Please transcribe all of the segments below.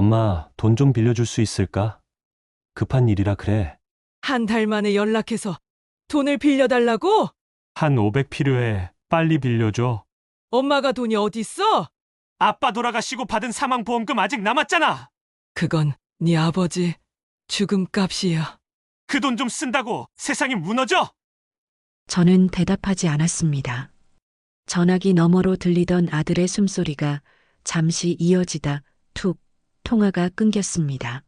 엄마, 돈 좀 빌려줄 수 있을까? 급한 일이라 그래. 한 달 만에 연락해서 돈을 빌려달라고? 한 500 필요해. 빨리 빌려줘. 엄마가 돈이 어딨어? 아빠 돌아가시고 받은 사망보험금 아직 남았잖아. 그건 네 아버지 죽음 값이야. 그 돈 좀 쓴다고 세상이 무너져? 저는 대답하지 않았습니다. 전화기 너머로 들리던 아들의 숨소리가 잠시 이어지다 툭 통화가 끊겼습니다.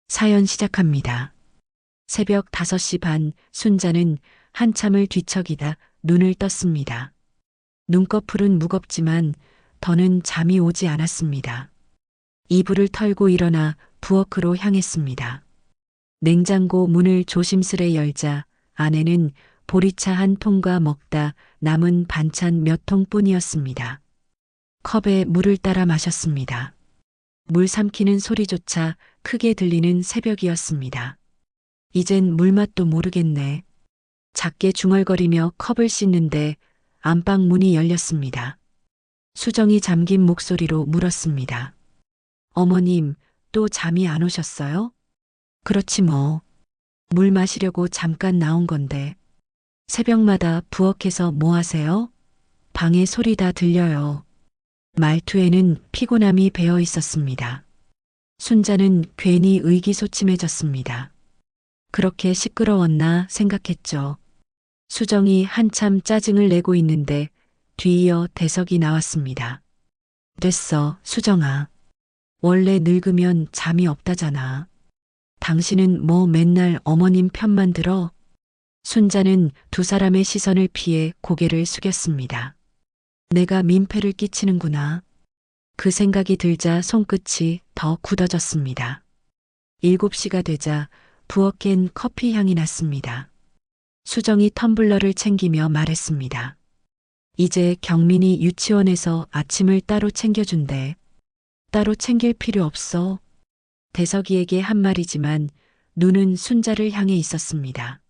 사연 시작합니다. 새벽 5시 반 순자는 한참을 뒤척이다 눈을 떴습니다. 눈꺼풀은 무겁지만 더는 잠이 오지 않았습니다. 이불을 털고 일어나 부엌으로 향했습니다. 냉장고 문을 조심스레 열자 안에는 보리차 한 통과 먹다 남은 반찬 몇 통뿐이었습니다. 컵에 물을 따라 마셨습니다. 물 삼키는 소리조차 크게 들리는 새벽이었습니다. 이젠 물맛도 모르겠네. 작게 중얼거리며 컵을 씻는데 안방 문이 열렸습니다. 수정이 잠긴 목소리로 물었습니다. 어머님, 또 잠이 안 오셨어요? 그렇지 뭐. 물 마시려고 잠깐 나온 건데. 새벽마다 부엌에서 뭐 하세요? 방에 소리 다 들려요. 말투에는 피곤함이 배어 있었습니다. 순자는 괜히 의기소침해졌습니다. 그렇게 시끄러웠나 생각했죠. 수정이 한참 짜증을 내고 있는데 뒤이어 대석이 나왔습니다. 됐어, 수정아. 원래 늙으면 잠이 없다잖아. 당신은 뭐 맨날 어머님 편만 들어? 순자는 두 사람의 시선을 피해 고개를 숙였습니다. 내가 민폐를 끼치는구나. 그 생각이 들자 손끝이 더 굳어졌습니다. 7시가 되자 부엌엔 커피 향이 났습니다. 수정이 텀블러를 챙기며 말했습니다. 이제 경민이 유치원에서 아침을 따로 챙겨준대. 따로 챙길 필요 없어. 대석이에게 한 말이지만 눈은 순자를 향해 있었습니다.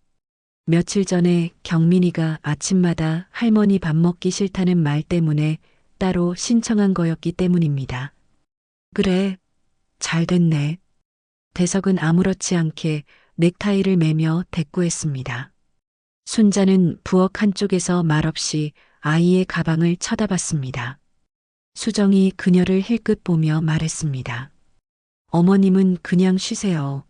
며칠 전에 경민이가 아침마다 할머니 밥 먹기 싫다는 말 때문에 따로 신청한 거였기 때문입니다. 그래, 잘 됐네. 대석은 아무렇지 않게 넥타이를 매며 대꾸했습니다. 순자는 부엌 한쪽에서 말없이 아이의 가방을 쳐다봤습니다. 수정이 그녀를 힐끗 보며 말했습니다. 어머님은 그냥 쉬세요.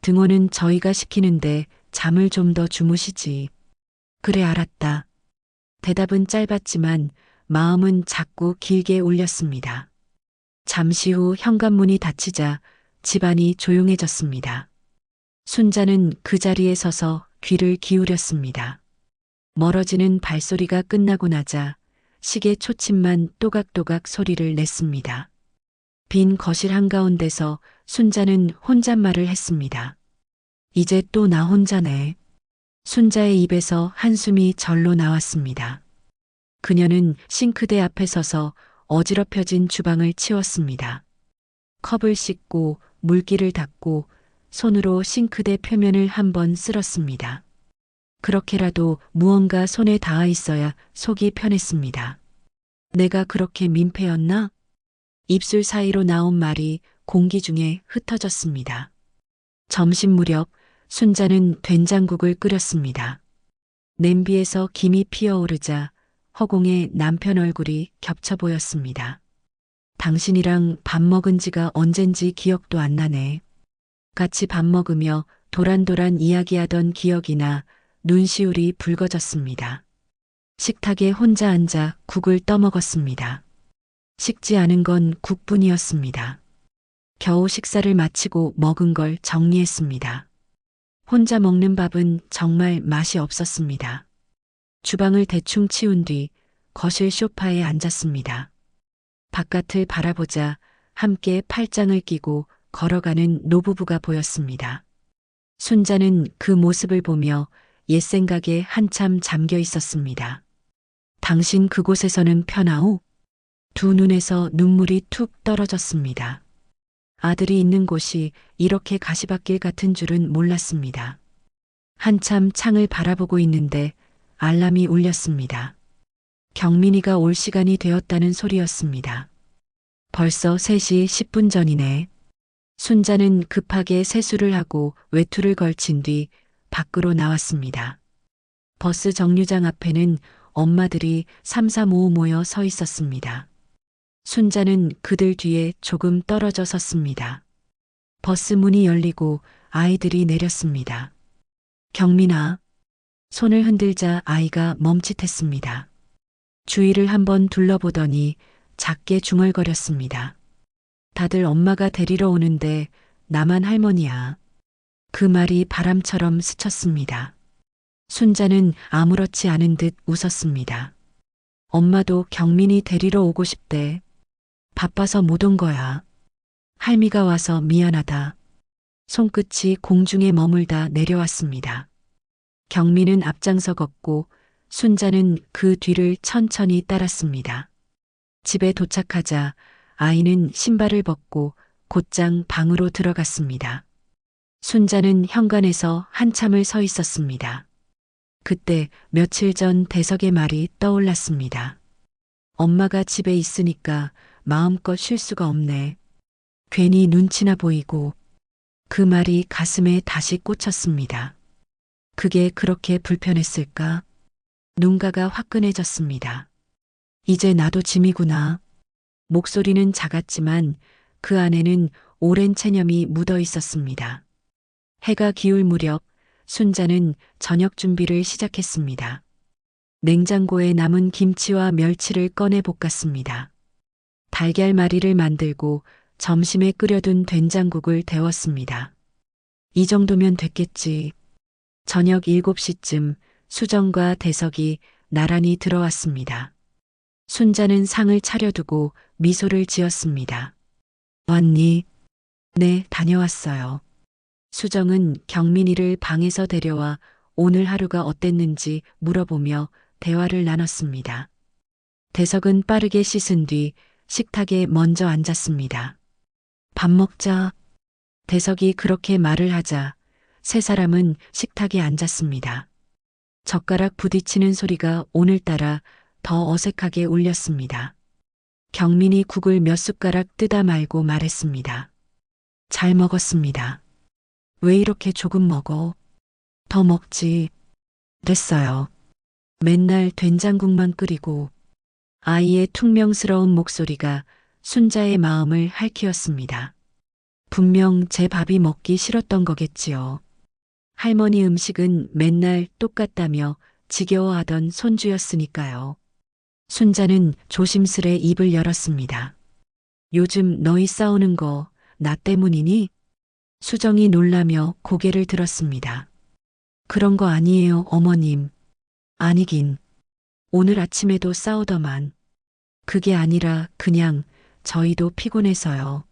등원은 저희가 시키는데 잠을 좀 더 주무시지. 그래 알았다. 대답은 짧았지만 마음은 자꾸 길게 울렸습니다. 잠시 후 현관문이 닫히자 집안이 조용해졌습니다. 순자는 그 자리에 서서 귀를 기울였습니다. 멀어지는 발소리가 끝나고 나자 시계 초침만 또각또각 소리를 냈습니다. 빈 거실 한가운데서 순자는 혼잣말을 했습니다. 이제 또 나 혼자네. 순자의 입에서 한숨이 절로 나왔습니다. 그녀는 싱크대 앞에 서서 어지럽혀진 주방을 치웠습니다. 컵을 씻고 물기를 닦고 손으로 싱크대 표면을 한번 쓸었습니다. 그렇게라도 무언가 손에 닿아 있어야 속이 편했습니다. 내가 그렇게 민폐였나? 입술 사이로 나온 말이 공기 중에 흩어졌습니다. 점심 무렵 순자는 된장국을 끓였습니다. 냄비에서 김이 피어오르자 허공에 남편 얼굴이 겹쳐 보였습니다. 당신이랑 밥 먹은 지가 언젠지 기억도 안 나네. 같이 밥 먹으며 도란도란 이야기하던 기억이나 눈시울이 붉어졌습니다. 식탁에 혼자 앉아 국을 떠먹었습니다. 식지 않은 건 국뿐이었습니다. 겨우 식사를 마치고 먹은 걸 정리했습니다. 혼자 먹는 밥은 정말 맛이 없었습니다. 주방을 대충 치운 뒤 거실 소파에 앉았습니다. 바깥을 바라보자 함께 팔짱을 끼고 걸어가는 노부부가 보였습니다. 순자는 그 모습을 보며 옛 생각에 한참 잠겨 있었습니다. 당신 그곳에서는 편하오? 두 눈에서 눈물이 툭 떨어졌습니다. 아들이 있는 곳이 이렇게 가시밭길 같은 줄은 몰랐습니다. 한참 창을 바라보고 있는데 알람이 울렸습니다. 경민이가 올 시간이 되었다는 소리였습니다. 벌써 3시 10분 전이네. 순자는 급하게 세수를 하고 외투를 걸친 뒤 밖으로 나왔습니다. 버스 정류장 앞에는 엄마들이 삼삼오오 모여 서 있었습니다. 순자는 그들 뒤에 조금 떨어져 섰습니다. 버스 문이 열리고 아이들이 내렸습니다. 경민아. 손을 흔들자 아이가 멈칫했습니다. 주위를 한번 둘러보더니 작게 중얼거렸습니다. 다들 엄마가 데리러 오는데 나만 할머니야. 그 말이 바람처럼 스쳤습니다. 순자는 아무렇지 않은 듯 웃었습니다. 엄마도 경민이 데리러 오고 싶대. 바빠서 못 온 거야. 할미가 와서 미안하다. 손끝이 공중에 머물다 내려왔습니다. 경민은 앞장서 걷고 순자는 그 뒤를 천천히 따랐습니다. 집에 도착하자 아이는 신발을 벗고 곧장 방으로 들어갔습니다. 순자는 현관에서 한참을 서 있었습니다. 그때 며칠 전 대석의 말이 떠올랐습니다. 엄마가 집에 있으니까 마음껏 쉴 수가 없네. 괜히 눈치나 보이고. 그 말이 가슴에 다시 꽂혔습니다. 그게 그렇게 불편했을까? 눈가가 화끈해졌습니다. 이제 나도 짐이구나. 목소리는 작았지만 그 안에는 오랜 체념이 묻어 있었습니다. 해가 기울 무렵 순자는 저녁 준비를 시작했습니다. 냉장고에 남은 김치와 멸치를 꺼내 볶았습니다. 달걀말이를 만들고 점심에 끓여둔 된장국을 데웠습니다. 이 정도면 됐겠지. 저녁 7시쯤 수정과 대석이 나란히 들어왔습니다. 순자는 상을 차려두고 미소를 지었습니다. 왔니? 네, 다녀왔어요. 수정은 경민이를 방에서 데려와 오늘 하루가 어땠는지 물어보며 대화를 나눴습니다. 대석은 빠르게 씻은 뒤 식탁에 먼저 앉았습니다. 밥 먹자. 대석이 그렇게 말을 하자 세 사람은 식탁에 앉았습니다. 젓가락 부딪히는 소리가 오늘따라 더 어색하게 울렸습니다. 경민이 국을 몇 숟가락 뜨다 말고 말했습니다. 잘 먹었습니다. 왜 이렇게 조금 먹어? 더 먹지. 됐어요. 맨날 된장국만 끓이고. 아이의 퉁명스러운 목소리가 순자의 마음을 핥히었습니다. 분명 제 밥이 먹기 싫었던 거겠지요. 할머니 음식은 맨날 똑같다며 지겨워하던 손주였으니까요. 순자는 조심스레 입을 열었습니다. 요즘 너희 싸우는 거 나 때문이니? 수정이 놀라며 고개를 들었습니다. 그런 거 아니에요, 어머님. 아니긴. 오늘 아침에도 싸우더만. 그게 아니라 그냥 저희도 피곤해서요.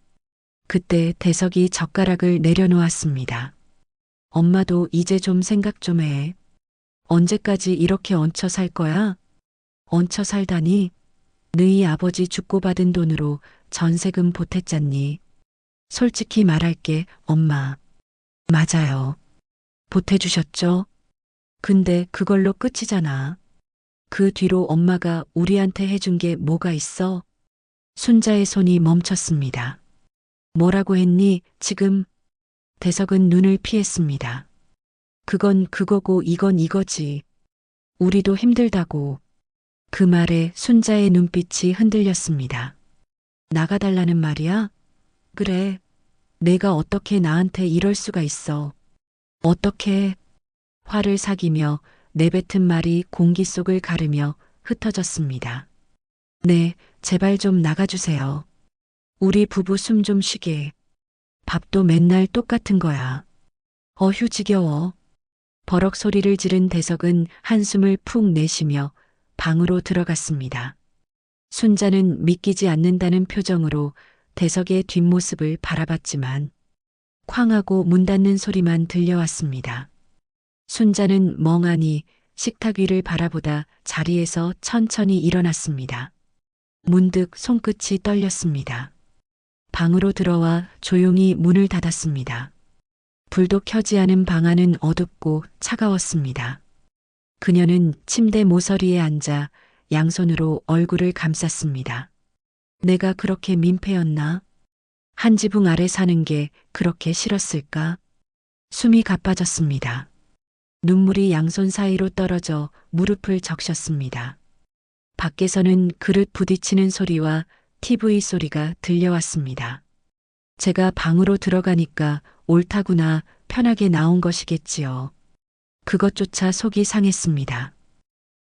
그때 대석이 젓가락을 내려놓았습니다. 엄마도 이제 좀 생각 좀 해. 언제까지 이렇게 얹혀 살 거야? 얹혀 살다니? 너희 아버지 죽고 받은 돈으로 전세금 보탰잖니. 솔직히 말할게, 엄마. 맞아요. 보태주셨죠? 근데 그걸로 끝이잖아. 그 뒤로 엄마가 우리한테 해준 게 뭐가 있어? 순자의 손이 멈췄습니다. 뭐라고 했니, 지금? 대석은 눈을 피했습니다. 그건 그거고 이건 이거지. 우리도 힘들다고. 그 말에 순자의 눈빛이 흔들렸습니다. 나가달라는 말이야? 그래. 내가 어떻게 나한테 이럴 수가 있어. 어떻게? 화를 사기며 내뱉은 말이 공기 속을 가르며 흩어졌습니다. 네, 제발 좀 나가주세요. 우리 부부 숨 좀 쉬게. 밥도 맨날 똑같은 거야. 어휴 지겨워. 버럭 소리를 지른 대석은 한숨을 푹 내쉬며 방으로 들어갔습니다. 순자는 믿기지 않는다는 표정으로 대석의 뒷모습을 바라봤지만 쾅 하고 문 닫는 소리만 들려왔습니다. 순자는 멍하니 식탁 위를 바라보다 자리에서 천천히 일어났습니다. 문득 손끝이 떨렸습니다. 방으로 들어와 조용히 문을 닫았습니다. 불도 켜지 않은 방 안은 어둡고 차가웠습니다. 그녀는 침대 모서리에 앉아 양손으로 얼굴을 감쌌습니다. 내가 그렇게 민폐였나? 한 지붕 아래 사는 게 그렇게 싫었을까? 숨이 가빠졌습니다. 눈물이 양손 사이로 떨어져 무릎을 적셨습니다. 밖에서는 그릇 부딪히는 소리와 TV 소리가 들려왔습니다. 제가 방으로 들어가니까 옳다구나, 편하게 나온 것이겠지요. 그것조차 속이 상했습니다.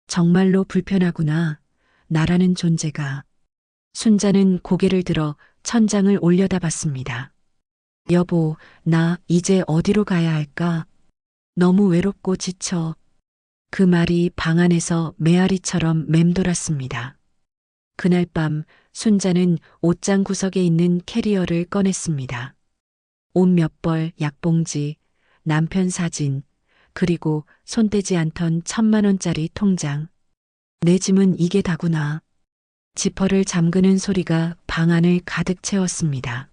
정말로 불편하구나, 나라는 존재가. 순자는 고개를 들어 천장을 올려다봤습니다. 여보, 나 이제 어디로 가야 할까? 너무 외롭고 지쳐. 그 말이 방 안에서 메아리처럼 맴돌았습니다. 그날 밤 순자는 옷장 구석에 있는 캐리어를 꺼냈습니다. 옷 몇 벌, 약봉지, 남편 사진, 그리고 손대지 않던 1,000만 원짜리 통장. 내 짐은 이게 다구나. 지퍼를 잠그는 소리가 방 안을 가득 채웠습니다.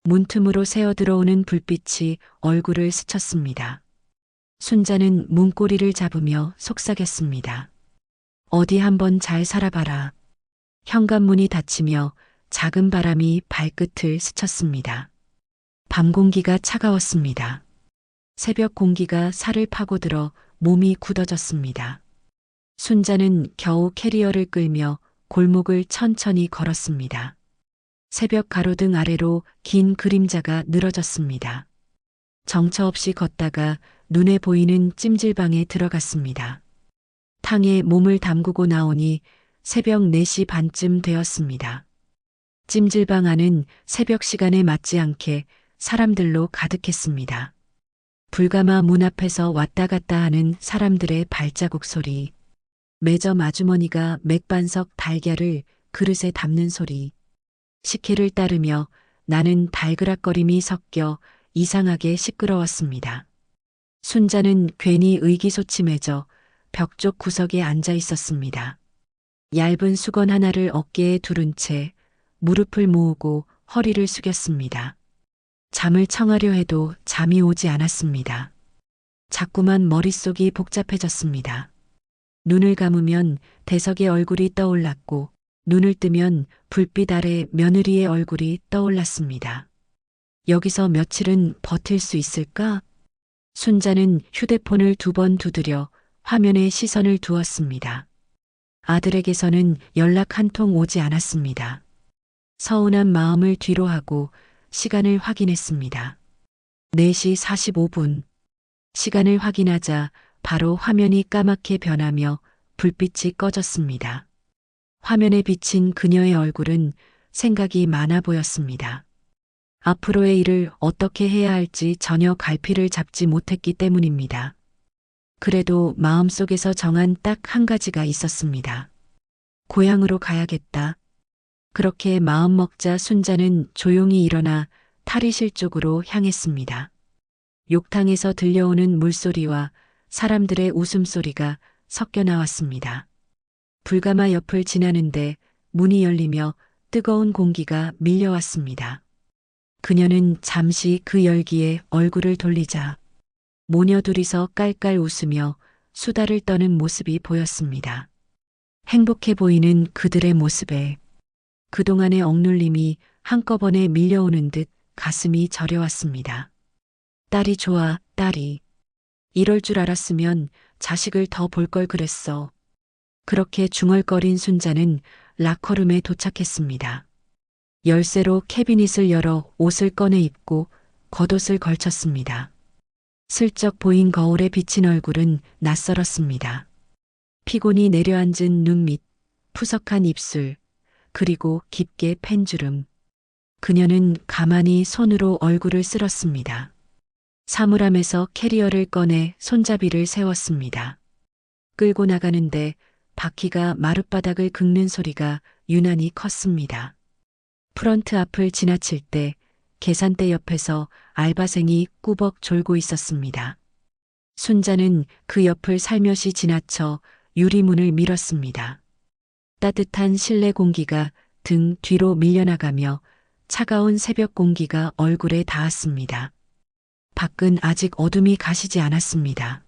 문틈으로 새어 들어오는 불빛이 얼굴을 스쳤습니다. 순자는 문고리를 잡으며 속삭였습니다. 어디 한번 잘 살아봐라. 현관문이 닫히며 작은 바람이 발끝을 스쳤습니다. 밤 공기가 차가웠습니다. 새벽 공기가 살을 파고들어 몸이 굳어졌습니다. 순자는 겨우 캐리어를 끌며 골목을 천천히 걸었습니다. 새벽 가로등 아래로 긴 그림자가 늘어졌습니다. 정처 없이 걷다가 눈에 보이는 찜질방에 들어갔습니다. 탕에 몸을 담그고 나오니 새벽 4시 반쯤 되었습니다. 찜질방 안은 새벽 시간에 맞지 않게 사람들로 가득했습니다. 불가마 문 앞에서 왔다 갔다 하는 사람들의 발자국 소리, 매점 아주머니가 맥반석 달걀을 그릇에 담는 소리, 식혜를 따르며 나는 달그락거림이 섞여 이상하게 시끄러웠습니다. 순자는 괜히 의기소침해져 벽 쪽 구석에 앉아 있었습니다. 얇은 수건 하나를 어깨에 두른 채 무릎을 모으고 허리를 숙였습니다. 잠을 청하려 해도 잠이 오지 않았습니다. 자꾸만 머릿속이 복잡해졌습니다. 눈을 감으면 대석의 얼굴이 떠올랐고 눈을 뜨면 불빛 아래 며느리의 얼굴이 떠올랐습니다. 여기서 며칠은 버틸 수 있을까? 순자는 휴대폰을 2번 두드려 화면에 시선을 두었습니다. 아들에게서는 연락 한 통 오지 않았습니다. 서운한 마음을 뒤로하고 시간을 확인했습니다. 4시 45분. 시간을 확인하자 바로 화면이 까맣게 변하며 불빛이 꺼졌습니다. 화면에 비친 그녀의 얼굴은 생각이 많아 보였습니다. 앞으로의 일을 어떻게 해야 할지 전혀 갈피를 잡지 못했기 때문입니다. 그래도 마음속에서 정한 딱 한 가지가 있었습니다. 고향으로 가야겠다. 그렇게 마음먹자 순자는 조용히 일어나 탈의실 쪽으로 향했습니다. 욕탕에서 들려오는 물소리와 사람들의 웃음소리가 섞여 나왔습니다. 불가마 옆을 지나는데 문이 열리며 뜨거운 공기가 밀려왔습니다. 그녀는 잠시 그 열기에 얼굴을 돌리자 모녀 둘이서 깔깔 웃으며 수다를 떠는 모습이 보였습니다. 행복해 보이는 그들의 모습에 그동안의 억눌림이 한꺼번에 밀려오는 듯 가슴이 저려왔습니다. 딸이 좋아, 딸이. 이럴 줄 알았으면 자식을 더 볼 걸 그랬어. 그렇게 중얼거린 순자는 라커룸에 도착했습니다. 열쇠로 캐비닛을 열어 옷을 꺼내 입고 겉옷을 걸쳤습니다. 슬쩍 보인 거울에 비친 얼굴은 낯설었습니다. 피곤이 내려앉은 눈 밑, 푸석한 입술, 그리고 깊게 팬 주름. 그녀는 가만히 손으로 얼굴을 쓸었습니다. 사물함에서 캐리어를 꺼내 손잡이를 세웠습니다. 끌고 나가는데 바퀴가 마룻바닥을 긁는 소리가 유난히 컸습니다. 프런트 앞을 지나칠 때 계산대 옆에서 알바생이 꾸벅 졸고 있었습니다. 순자는 그 옆을 살며시 지나쳐 유리문을 밀었습니다. 따뜻한 실내 공기가 등 뒤로 밀려나가며 차가운 새벽 공기가 얼굴에 닿았습니다. 밖은 아직 어둠이 가시지 않았습니다.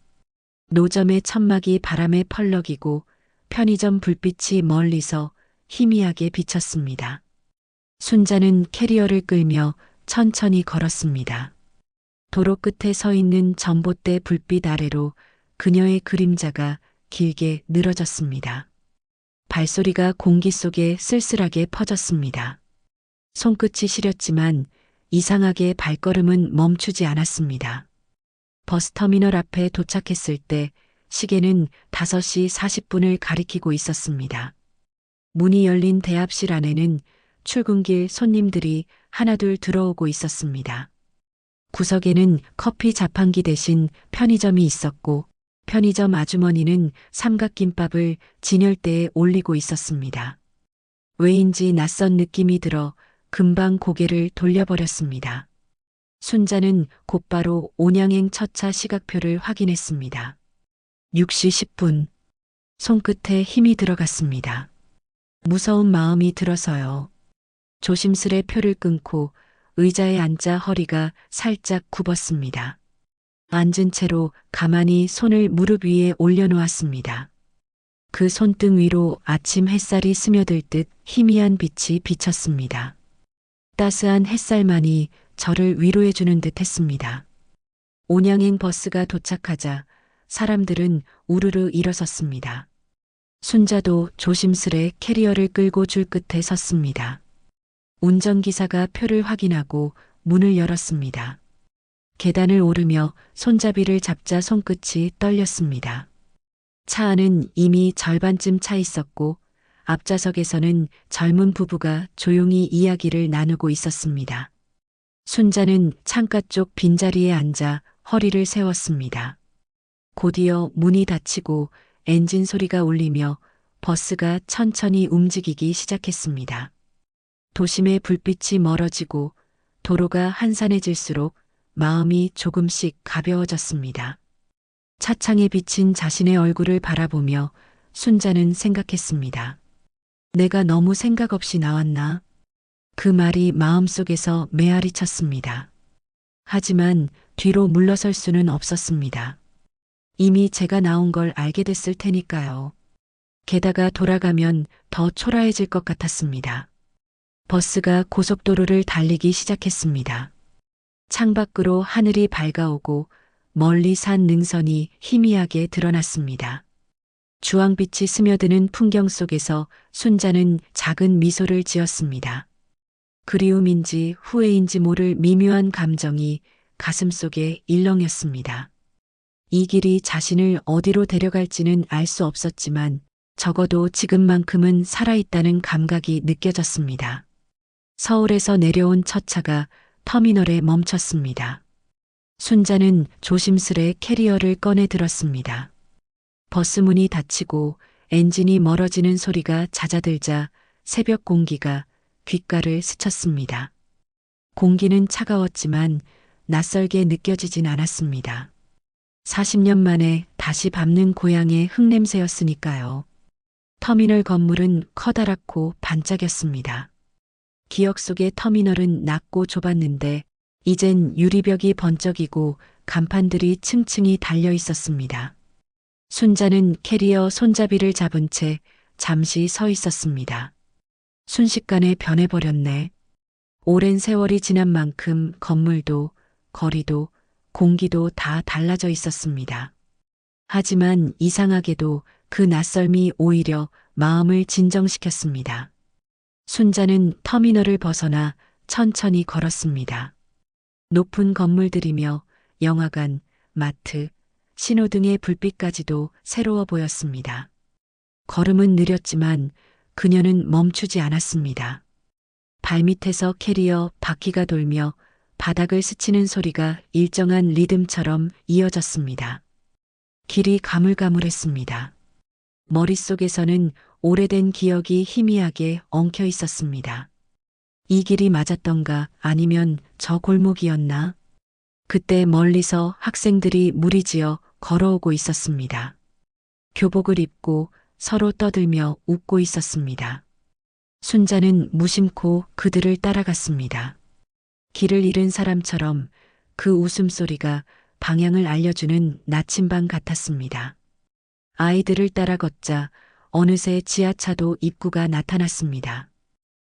노점의 천막이 바람에 펄럭이고 편의점 불빛이 멀리서 희미하게 비쳤습니다. 순자는 캐리어를 끌며 천천히 걸었습니다. 도로 끝에 서 있는 전봇대 불빛 아래로 그녀의 그림자가 길게 늘어졌습니다. 발소리가 공기 속에 쓸쓸하게 퍼졌습니다. 손끝이 시렸지만 이상하게 발걸음은 멈추지 않았습니다. 버스터미널 앞에 도착했을 때 시계는 5시 40분을 가리키고 있었습니다. 문이 열린 대합실 안에는 출근길 손님들이 하나둘 들어오고 있었습니다. 구석에는 커피 자판기 대신 편의점이 있었고 편의점 아주머니는 삼각김밥을 진열대에 올리고 있었습니다. 왜인지 낯선 느낌이 들어 금방 고개를 돌려버렸습니다. 순자는 곧바로 온양행 첫차 시각표를 확인했습니다. 6시 10분. 손끝에 힘이 들어갔습니다. 무서운 마음이 들어서요. 조심스레 표를 끊고 의자에 앉아 허리가 살짝 굽었습니다. 앉은 채로 가만히 손을 무릎 위에 올려놓았습니다. 그 손등 위로 아침 햇살이 스며들 듯 희미한 빛이 비쳤습니다. 따스한 햇살만이 저를 위로해주는 듯 했습니다. 온양행 버스가 도착하자 사람들은 우르르 일어섰습니다. 순자도 조심스레 캐리어를 끌고 줄 끝에 섰습니다. 운전기사가 표를 확인하고 문을 열었습니다. 계단을 오르며 손잡이를 잡자 손끝이 떨렸습니다. 차 안은 이미 절반쯤 차 있었고 앞좌석에서는 젊은 부부가 조용히 이야기를 나누고 있었습니다. 순자는 창가 쪽 빈자리에 앉아 허리를 세웠습니다. 곧이어 문이 닫히고 엔진 소리가 울리며 버스가 천천히 움직이기 시작했습니다. 도심의 불빛이 멀어지고 도로가 한산해질수록 마음이 조금씩 가벼워졌습니다. 차창에 비친 자신의 얼굴을 바라보며 순자는 생각했습니다. 내가 너무 생각 없이 나왔나? 그 말이 마음속에서 메아리 쳤습니다. 하지만 뒤로 물러설 수는 없었습니다. 이미 제가 나온 걸 알게 됐을 테니까요. 게다가 돌아가면 더 초라해질 것 같았습니다. 버스가 고속도로를 달리기 시작했습니다. 창밖으로 하늘이 밝아오고 멀리 산 능선이 희미하게 드러났습니다. 주황빛이 스며드는 풍경 속에서 순자는 작은 미소를 지었습니다. 그리움인지 후회인지 모를 미묘한 감정이 가슴속에 일렁였습니다. 이 길이 자신을 어디로 데려갈지는 알 수 없었지만 적어도 지금만큼은 살아있다는 감각이 느껴졌습니다. 서울에서 내려온 첫 차가 터미널에 멈췄습니다. 순자는 조심스레 캐리어를 꺼내 들었습니다. 버스 문이 닫히고 엔진이 멀어지는 소리가 잦아들자 새벽 공기가 귓가를 스쳤습니다. 공기는 차가웠지만 낯설게 느껴지진 않았습니다. 40년 만에 다시 밟는 고향의 흙냄새였으니까요. 터미널 건물은 커다랗고 반짝였습니다. 기억 속의 터미널은 낮고 좁았는데 이젠 유리벽이 번쩍이고 간판들이 층층이 달려 있었습니다. 순자는 캐리어 손잡이를 잡은 채 잠시 서 있었습니다. 순식간에 변해버렸네. 오랜 세월이 지난 만큼 건물도 거리도 공기도 다 달라져 있었습니다. 하지만 이상하게도 그 낯설미 오히려 마음을 진정시켰습니다. 순자는 터미널을 벗어나 천천히 걸었습니다. 높은 건물들이며 영화관, 마트, 신호등의 불빛까지도 새로워 보였습니다. 걸음은 느렸지만 그녀는 멈추지 않았습니다. 발밑에서 캐리어 바퀴가 돌며 바닥을 스치는 소리가 일정한 리듬처럼 이어졌습니다. 길이 가물가물했습니다. 머릿속에서는 오래된 기억이 희미하게 엉켜 있었습니다. 이 길이 맞았던가 아니면 저 골목이었나? 그때 멀리서 학생들이 무리지어 걸어오고 있었습니다. 교복을 입고 서로 떠들며 웃고 있었습니다. 순자는 무심코 그들을 따라갔습니다. 길을 잃은 사람처럼 그 웃음소리가 방향을 알려주는 나침반 같았습니다. 아이들을 따라 걷자 어느새 지하차도 입구가 나타났습니다.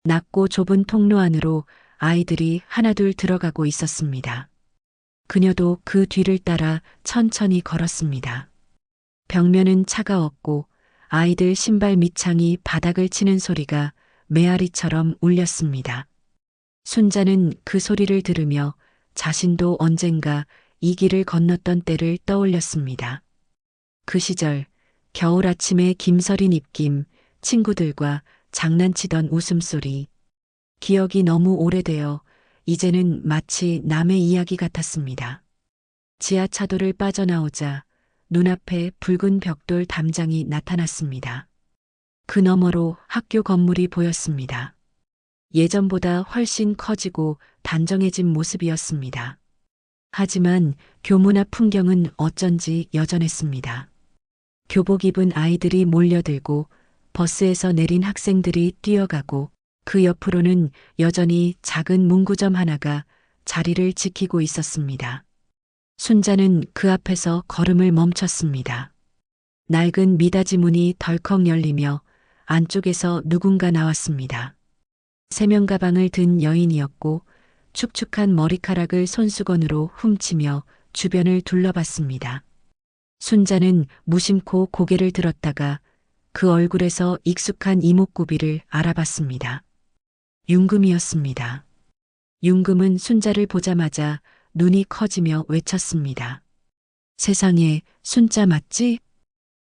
낮고 좁은 통로 안으로 아이들이 하나둘 들어가고 있었습니다. 그녀도 그 뒤를 따라 천천히 걸었습니다. 벽면은 차가웠고 아이들 신발 밑창이 바닥을 치는 소리가 메아리처럼 울렸습니다. 순자는 그 소리를 들으며 자신도 언젠가 이 길을 건넜던 때를 떠올렸습니다. 그 시절 겨울 아침의 김서린 입김, 친구들과 장난치던 웃음소리. 기억이 너무 오래되어 이제는 마치 남의 이야기 같았습니다. 지하차도를 빠져나오자 눈앞에 붉은 벽돌 담장이 나타났습니다. 그 너머로 학교 건물이 보였습니다. 예전보다 훨씬 커지고 단정해진 모습이었습니다. 하지만 교문 앞 풍경은 어쩐지 여전했습니다. 교복 입은 아이들이 몰려들고 버스에서 내린 학생들이 뛰어가고 그 옆으로는 여전히 작은 문구점 하나가 자리를 지키고 있었습니다. 순자는 그 앞에서 걸음을 멈췄습니다. 낡은 미닫이 문이 덜컥 열리며 안쪽에서 누군가 나왔습니다. 세면 가방을 든 여인이었고 축축한 머리카락을 손수건으로 훔치며 주변을 둘러봤습니다. 순자는 무심코 고개를 들었다가 그 얼굴에서 익숙한 이목구비를 알아봤습니다. 윤금이었습니다. 윤금은 순자를 보자마자 눈이 커지며 외쳤습니다. 세상에, 순자 맞지?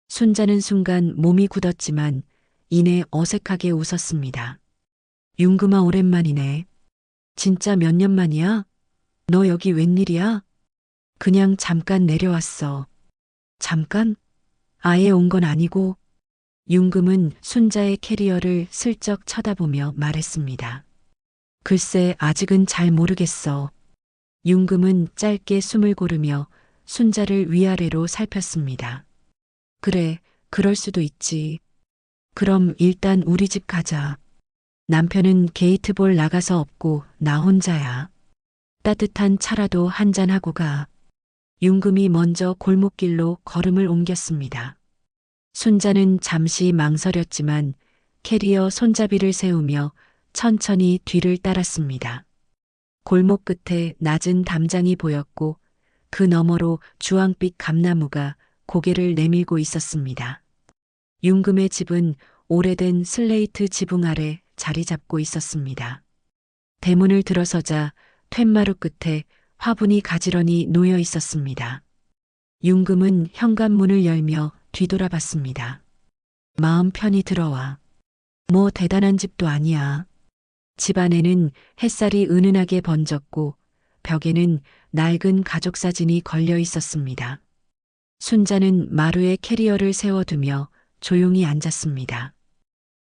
순자는 순간 몸이 굳었지만 이내 어색하게 웃었습니다. 윤금아, 오랜만이네. 진짜 몇 년 만이야? 너 여기 웬일이야? 그냥 잠깐 내려왔어. 잠깐? 아예 온 건 아니고. 윤금은 순자의 캐리어를 슬쩍 쳐다보며 말했습니다. 글쎄, 아직은 잘 모르겠어. 윤금은 짧게 숨을 고르며 순자를 위아래로 살폈습니다. 그래, 그럴 수도 있지. 그럼 일단 우리 집 가자. 남편은 게이트볼 나가서 없고 나 혼자야. 따뜻한 차라도 한잔하고 가. 윤금이 먼저 골목길로 걸음을 옮겼습니다. 순자는 잠시 망설였지만 캐리어 손잡이를 세우며 천천히 뒤를 따랐습니다. 골목 끝에 낮은 담장이 보였고 그 너머로 주황빛 감나무가 고개를 내밀고 있었습니다. 윤금의 집은 오래된 슬레이트 지붕 아래 자리 잡고 있었습니다. 대문을 들어서자 툇마루 끝에 화분이 가지런히 놓여 있었습니다. 윤금은 현관문을 열며 뒤돌아봤습니다. 마음 편히 들어와. 뭐 대단한 집도 아니야. 집 안에는 햇살이 은은하게 번졌고 벽에는 낡은 가족 사진이 걸려 있었습니다. 순자는 마루에 캐리어를 세워두며 조용히 앉았습니다.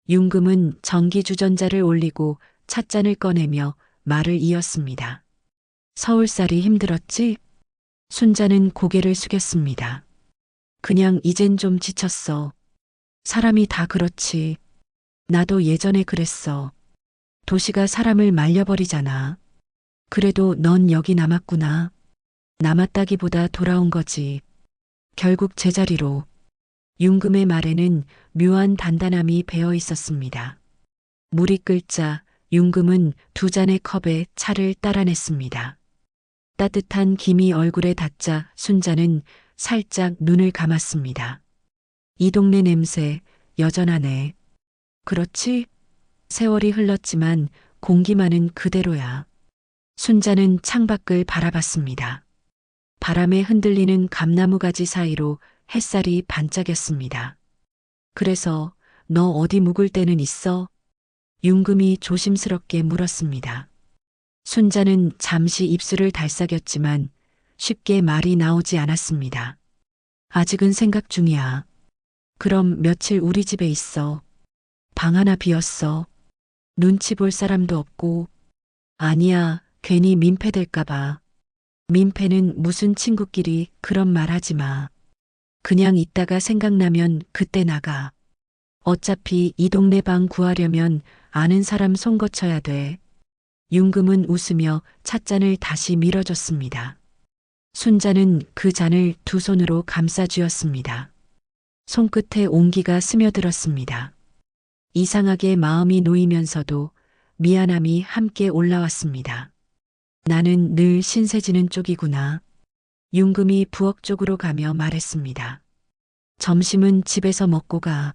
윤금은 전기주전자를 올리고 찻잔을 꺼내며 말을 이었습니다. 서울살이 힘들었지? 순자는 고개를 숙였습니다. 그냥 이젠 좀 지쳤어. 사람이 다 그렇지. 나도 예전에 그랬어. 도시가 사람을 말려버리잖아. 그래도 넌 여기 남았구나. 남았다기보다 돌아온 거지. 결국 제자리로. 윤금의 말에는 묘한 단단함이 배어 있었습니다. 물이 끓자 윤금은 두 잔의 컵에 차를 따라냈습니다. 따뜻한 김이 얼굴에 닿자 순자는 살짝 눈을 감았습니다. 이 동네 냄새 여전하네. 그렇지? 세월이 흘렀지만 공기만은 그대로야. 순자는 창밖을 바라봤습니다. 바람에 흔들리는 감나무 가지 사이로 햇살이 반짝였습니다. 그래서 너 어디 묵을 데는 있어? 윤금이 조심스럽게 물었습니다. 순자는 잠시 입술을 달싹였지만 쉽게 말이 나오지 않았습니다. 아직은 생각 중이야. 그럼 며칠 우리 집에 있어. 방 하나 비었어. 눈치 볼 사람도 없고. 아니야, 괜히 민폐될까봐. 민폐는 무슨 친구끼리 그런 말 하지 마. 그냥 있다가 생각나면 그때 나가. 어차피 이 동네 방 구하려면 아는 사람 손 거쳐야 돼. 윤금은 웃으며 찻잔을 다시 밀어줬습니다. 순자는 그 잔을 두 손으로 감싸 쥐었습니다. 손끝에 온기가 스며들었습니다. 이상하게 마음이 놓이면서도 미안함이 함께 올라왔습니다. 나는 늘 신세 지는 쪽이구나. 윤금이 부엌 쪽으로 가며 말했습니다. 점심은 집에서 먹고 가.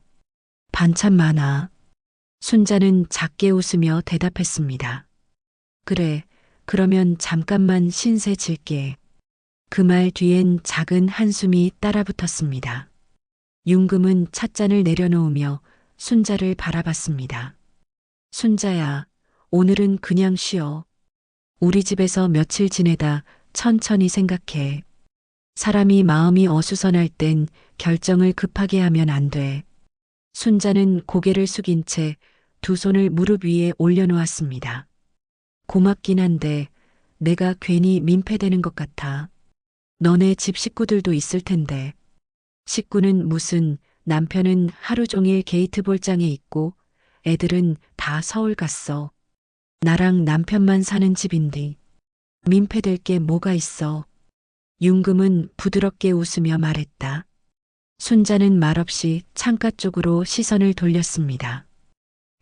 반찬 많아. 순자는 작게 웃으며 대답했습니다. 그래, 그러면 잠깐만 신세 질게. 그 말 뒤엔 작은 한숨이 따라붙었습니다. 윤금은 찻잔을 내려놓으며 순자를 바라봤습니다. 순자야, 오늘은 그냥 쉬어. 우리 집에서 며칠 지내다 천천히 생각해. 사람이 마음이 어수선할 땐 결정을 급하게 하면 안 돼. 순자는 고개를 숙인 채 두 손을 무릎 위에 올려놓았습니다. 고맙긴 한데 내가 괜히 민폐되는 것 같아. 너네 집 식구들도 있을 텐데. 식구는 무슨, 남편은 하루 종일 게이트 볼장에 있고 애들은 다 서울 갔어. 나랑 남편만 사는 집인데 민폐될 게 뭐가 있어. 윤금은 부드럽게 웃으며 말했다. 순자는 말없이 창가 쪽으로 시선을 돌렸습니다.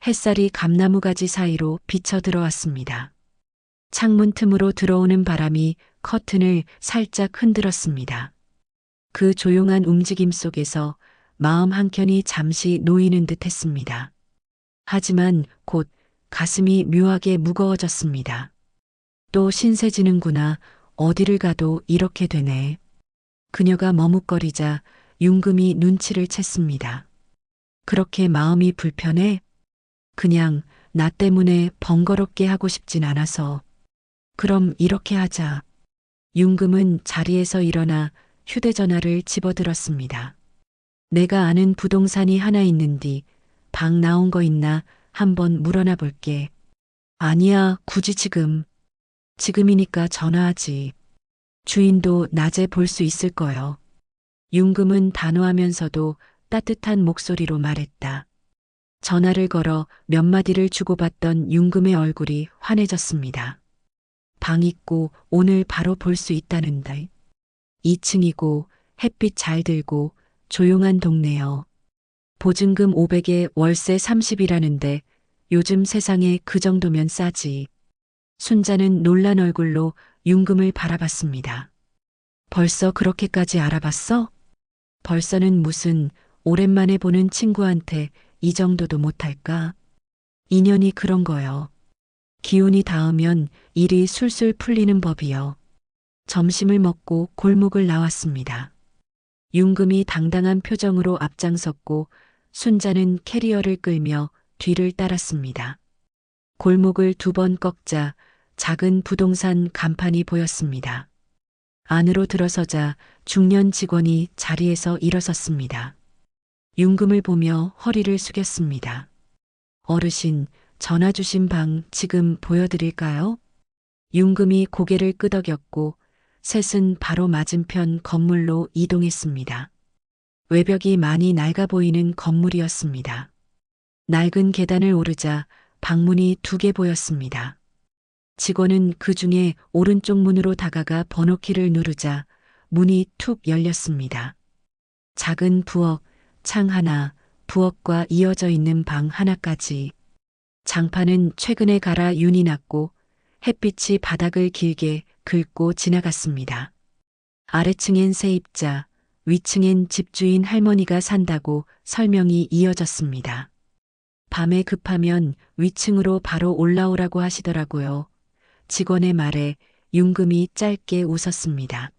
햇살이 감나무 가지 사이로 비쳐 들어왔습니다. 창문 틈으로 들어오는 바람이 커튼을 살짝 흔들었습니다. 그 조용한 움직임 속에서 마음 한켠이 잠시 놓이는 듯 했습니다. 하지만 곧 가슴이 묘하게 무거워졌습니다. 또 신세지는구나. 어디를 가도 이렇게 되네. 그녀가 머뭇거리자 윤금이 눈치를 챘습니다. 그렇게 마음이 불편해? 그냥 나 때문에 번거롭게 하고 싶진 않아서. 그럼 이렇게 하자. 윤금은 자리에서 일어나 휴대전화를 집어들었습니다. 내가 아는 부동산이 하나 있는디 방 나온 거 있나 한번 물어나 볼게. 아니야, 굳이 지금. 지금이니까 전화하지. 주인도 낮에 볼 수 있을 거요. 윤금은 단호하면서도 따뜻한 목소리로 말했다. 전화를 걸어 몇 마디를 주고받던 윤금의 얼굴이 환해졌습니다. 방 있고 오늘 바로 볼 수 있다는데. 2층이고 햇빛 잘 들고 조용한 동네요. 보증금 500에 월세 30이라는데 요즘 세상에 그 정도면 싸지. 순자는 놀란 얼굴로 윤금을 바라봤습니다. 벌써 그렇게까지 알아봤어? 벌써는 무슨, 오랜만에 보는 친구한테 이 정도도 못할까? 인연이 그런 거요. 기운이 닿으면 일이 술술 풀리는 법이요. 점심을 먹고 골목을 나왔습니다. 윤금이 당당한 표정으로 앞장섰고 순자는 캐리어를 끌며 뒤를 따랐습니다. 골목을 2번 꺾자 작은 부동산 간판이 보였습니다. 안으로 들어서자 중년 직원이 자리에서 일어섰습니다. 윤금을 보며 허리를 숙였습니다. 어르신, 전화 주신 방 지금 보여드릴까요? 윤금이 고개를 끄덕였고 셋은 바로 맞은편 건물로 이동했습니다. 외벽이 많이 낡아 보이는 건물이었습니다. 낡은 계단을 오르자 방문이 2개 보였습니다. 직원은 그 중에 오른쪽 문으로 다가가 번호키를 누르자 문이 툭 열렸습니다. 작은 부엌, 창 하나, 부엌과 이어져 있는 방 하나까지. 장판은 최근에 갈아 윤이 났고 햇빛이 바닥을 길게 긁고 지나갔습니다. 아래층엔 세입자, 위층엔 집주인 할머니가 산다고 설명이 이어졌습니다. 밤에 급하면 위층으로 바로 올라오라고 하시더라고요. 직원의 말에 윤금이 짧게 웃었습니다.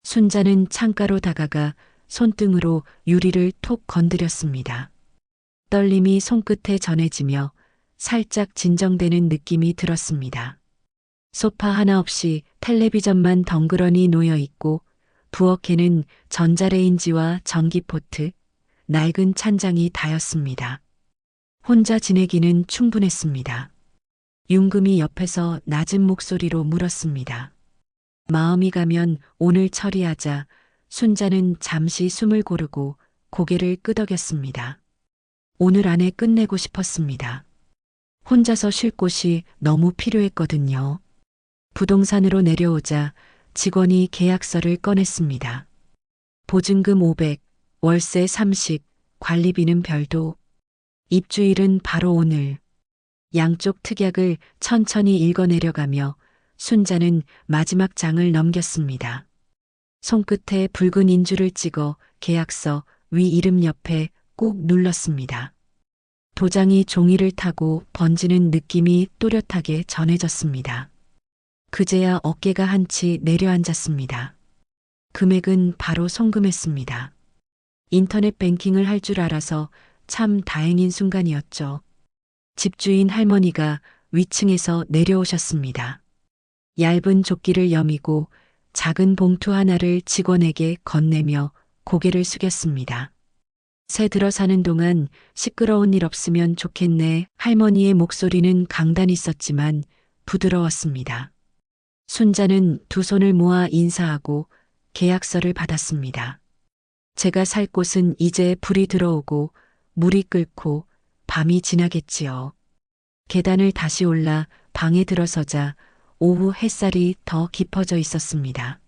순자는 창가로 다가가 손등으로 유리를 톡 건드렸습니다. 떨림이 손끝에 전해지며 살짝 진정되는 느낌이 들었습니다. 소파 하나 없이 텔레비전만 덩그러니 놓여 있고 부엌에는 전자레인지와 전기포트, 낡은 찬장이 다였습니다. 혼자 지내기는 충분했습니다. 윤금이 옆에서 낮은 목소리로 물었습니다. 마음이 가면 오늘 처리하자. 순자는 잠시 숨을 고르고 고개를 끄덕였습니다. 오늘 안에 끝내고 싶었습니다. 혼자서 쉴 곳이 너무 필요했거든요. 부동산으로 내려오자 직원이 계약서를 꺼냈습니다. 보증금 500, 월세 30, 관리비는 별도. 입주일은 바로 오늘. 양쪽 특약을 천천히 읽어내려가며 순자는 마지막 장을 넘겼습니다. 손끝에 붉은 인주를 찍어 계약서 위 이름 옆에 꾹 눌렀습니다. 도장이 종이를 타고 번지는 느낌이 또렷하게 전해졌습니다. 그제야 어깨가 한치 내려앉았습니다. 금액은 바로 송금했습니다. 인터넷 뱅킹을 할 줄 알아서 참 다행인 순간이었죠. 집주인 할머니가 위층에서 내려오셨습니다. 얇은 조끼를 여미고 작은 봉투 하나를 직원에게 건네며 고개를 숙였습니다. 새 들어 사는 동안 시끄러운 일 없으면 좋겠네. 할머니의 목소리는 강단 있었지만 부드러웠습니다. 순자는 두 손을 모아 인사하고 계약서를 받았습니다. 제가 살 곳은 이제 불이 들어오고 물이 끓고 밤이 지나겠지요. 계단을 다시 올라 방에 들어서자 오후 햇살이 더 깊어져 있었습니다.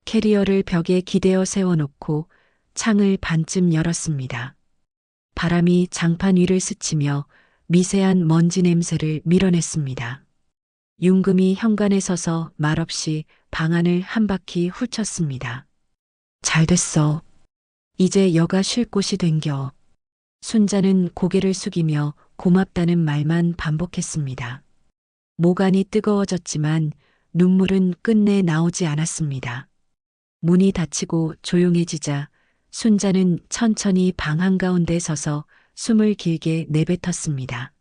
캐리어를 벽에 기대어 세워놓고 창을 반쯤 열었습니다. 바람이 장판 위를 스치며 미세한 먼지 냄새를 밀어냈습니다. 윤금이 현관에 서서 말없이 방 안을 한 바퀴 훑쳤습니다. 잘 됐어. 이제 여가 쉴 곳이 된겨. 순자는 고개를 숙이며 고맙다는 말만 반복했습니다. 모간이 뜨거워졌지만 눈물은 끝내 나오지 않았습니다. 문이 닫히고 조용해지자 순자는 천천히 방 한가운데 서서 숨을 길게 내뱉었습니다.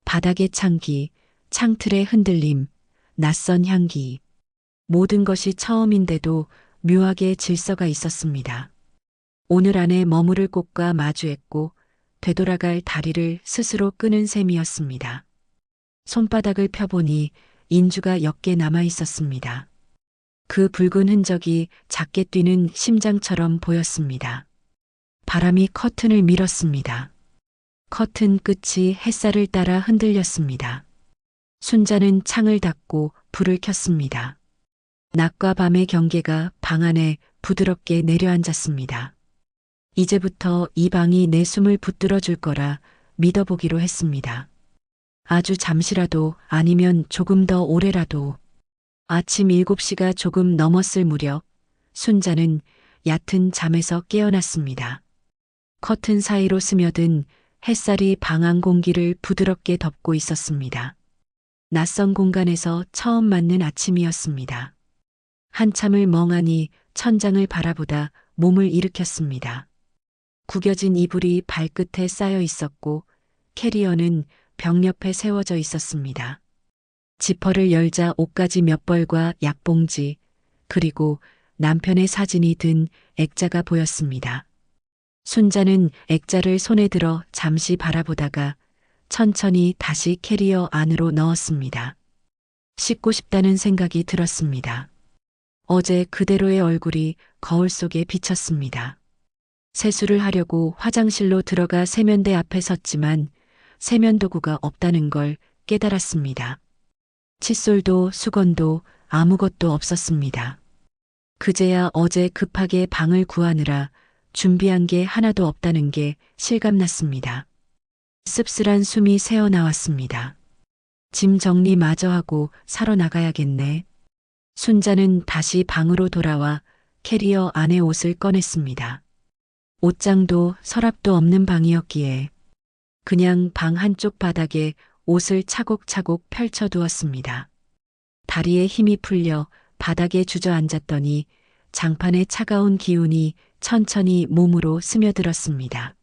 바닥의 창기, 창틀의 흔들림, 낯선 향기. 모든 것이 처음인데도 묘하게 질서가 있었습니다. 오늘 안에 머무를 곳과 마주했고 되돌아갈 다리를 스스로 끄는 셈이었습니다. 손바닥을 펴보니 인주가 몇 개 남아 있었습니다. 그 붉은 흔적이 작게 뛰는 심장처럼 보였습니다. 바람이 커튼을 밀었습니다. 커튼 끝이 햇살을 따라 흔들렸습니다. 순자는 창을 닫고 불을 켰습니다. 낮과 밤의 경계가 방 안에 부드럽게 내려앉았습니다. 이제부터 이 방이 내 숨을 붙들어 줄 거라 믿어보기로 했습니다. 아주 잠시라도 아니면 조금 더 오래라도. 아침 7시가 조금 넘었을 무렵 순자는 얕은 잠에서 깨어났습니다. 커튼 사이로 스며든 햇살이 방 안 공기를 부드럽게 덮고 있었습니다. 낯선 공간에서 처음 맞는 아침이었습니다. 한참을 멍하니 천장을 바라보다 몸을 일으켰습니다. 구겨진 이불이 발끝에 쌓여 있었고 캐리어는 벽 옆에 세워져 있었습니다. 지퍼를 열자 옷가지 몇 벌과 약봉지, 그리고 남편의 사진이 든 액자가 보였습니다. 순자는 액자를 손에 들어 잠시 바라보다가 천천히 다시 캐리어 안으로 넣었습니다. 씻고 싶다는 생각이 들었습니다. 어제 그대로의 얼굴이 거울 속에 비쳤습니다. 세수를 하려고 화장실로 들어가 세면대 앞에 섰지만 세면도구가 없다는 걸 깨달았습니다. 칫솔도 수건도 아무것도 없었습니다. 그제야 어제 급하게 방을 구하느라 준비한 게 하나도 없다는 게 실감났습니다. 씁쓸한 숨이 새어나왔습니다. 짐 정리 마저 하고 사러 나가야겠네. 순자는 다시 방으로 돌아와 캐리어 안에 옷을 꺼냈습니다. 옷장도 서랍도 없는 방이었기에 그냥 방 한쪽 바닥에 옷을 차곡차곡 펼쳐두었습니다. 다리에 힘이 풀려 바닥에 주저앉았더니 장판의 차가운 기운이 천천히 몸으로 스며들었습니다.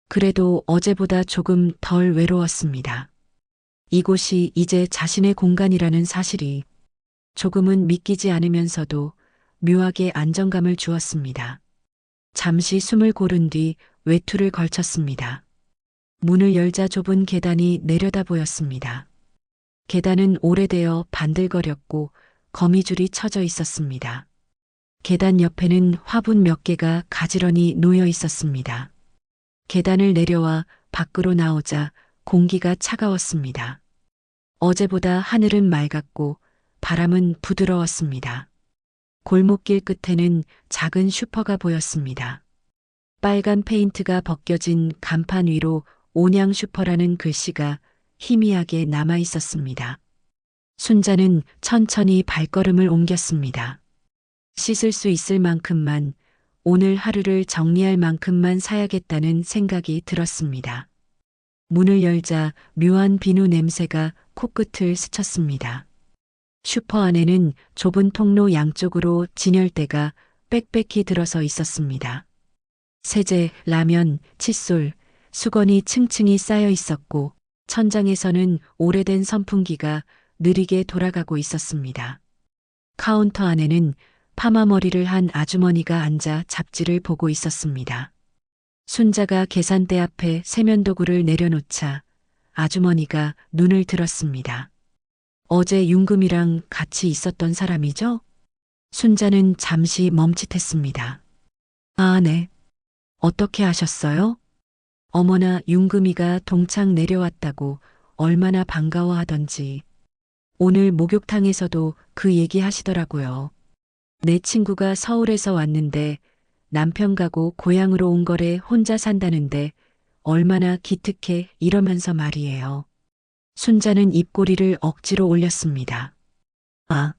그래도 어제보다 조금 덜 외로웠습니다. 이곳이 이제 자신의 공간이라는 사실이 조금은 믿기지 않으면서도 묘하게 안정감을 주었습니다. 잠시 숨을 고른 뒤 외투를 걸쳤습니다. 문을 열자 좁은 계단이 내려다 보였습니다. 계단은 오래되어 반들거렸고 거미줄이 쳐져 있었습니다. 계단 옆에는 화분 몇 개가 가지런히 놓여 있었습니다. 계단을 내려와 밖으로 나오자 공기가 차가웠습니다. 어제보다 하늘은 맑았고 바람은 부드러웠습니다. 골목길 끝에는 작은 슈퍼가 보였습니다. 빨간 페인트가 벗겨진 간판 위로 온양 슈퍼라는 글씨가 희미하게 남아 있었습니다. 순자는 천천히 발걸음을 옮겼습니다. 씻을 수 있을 만큼만, 오늘 하루를 정리할 만큼만 사야겠다는 생각이 들었습니다. 문을 열자 묘한 비누 냄새가 코끝을 스쳤습니다. 슈퍼 안에는 좁은 통로 양쪽으로 진열대가 빽빽히 들어서 있었습니다. 세제, 라면, 칫솔, 수건이 층층이 쌓여 있었고 천장에서는 오래된 선풍기가 느리게 돌아가고 있었습니다. 카운터 안에는 파마머리를 한 아주머니가 앉아 잡지를 보고 있었습니다. 순자가 계산대 앞에 세면도구를 내려놓자 아주머니가 눈을 들었습니다. 어제 윤금이랑 같이 있었던 사람이죠? 순자는 잠시 멈칫했습니다. 아, 네. 어떻게 아셨어요? 어머나 윤금이가 동창 내려왔다고 얼마나 반가워하던지. 오늘 목욕탕에서도 그 얘기 하시더라고요. 내 친구가 서울에서 왔는데 남편 가고 고향으로 온 거래 혼자 산다는데 얼마나 기특해 이러면서 말이에요. 순자는 입꼬리를 억지로 올렸습니다. 아,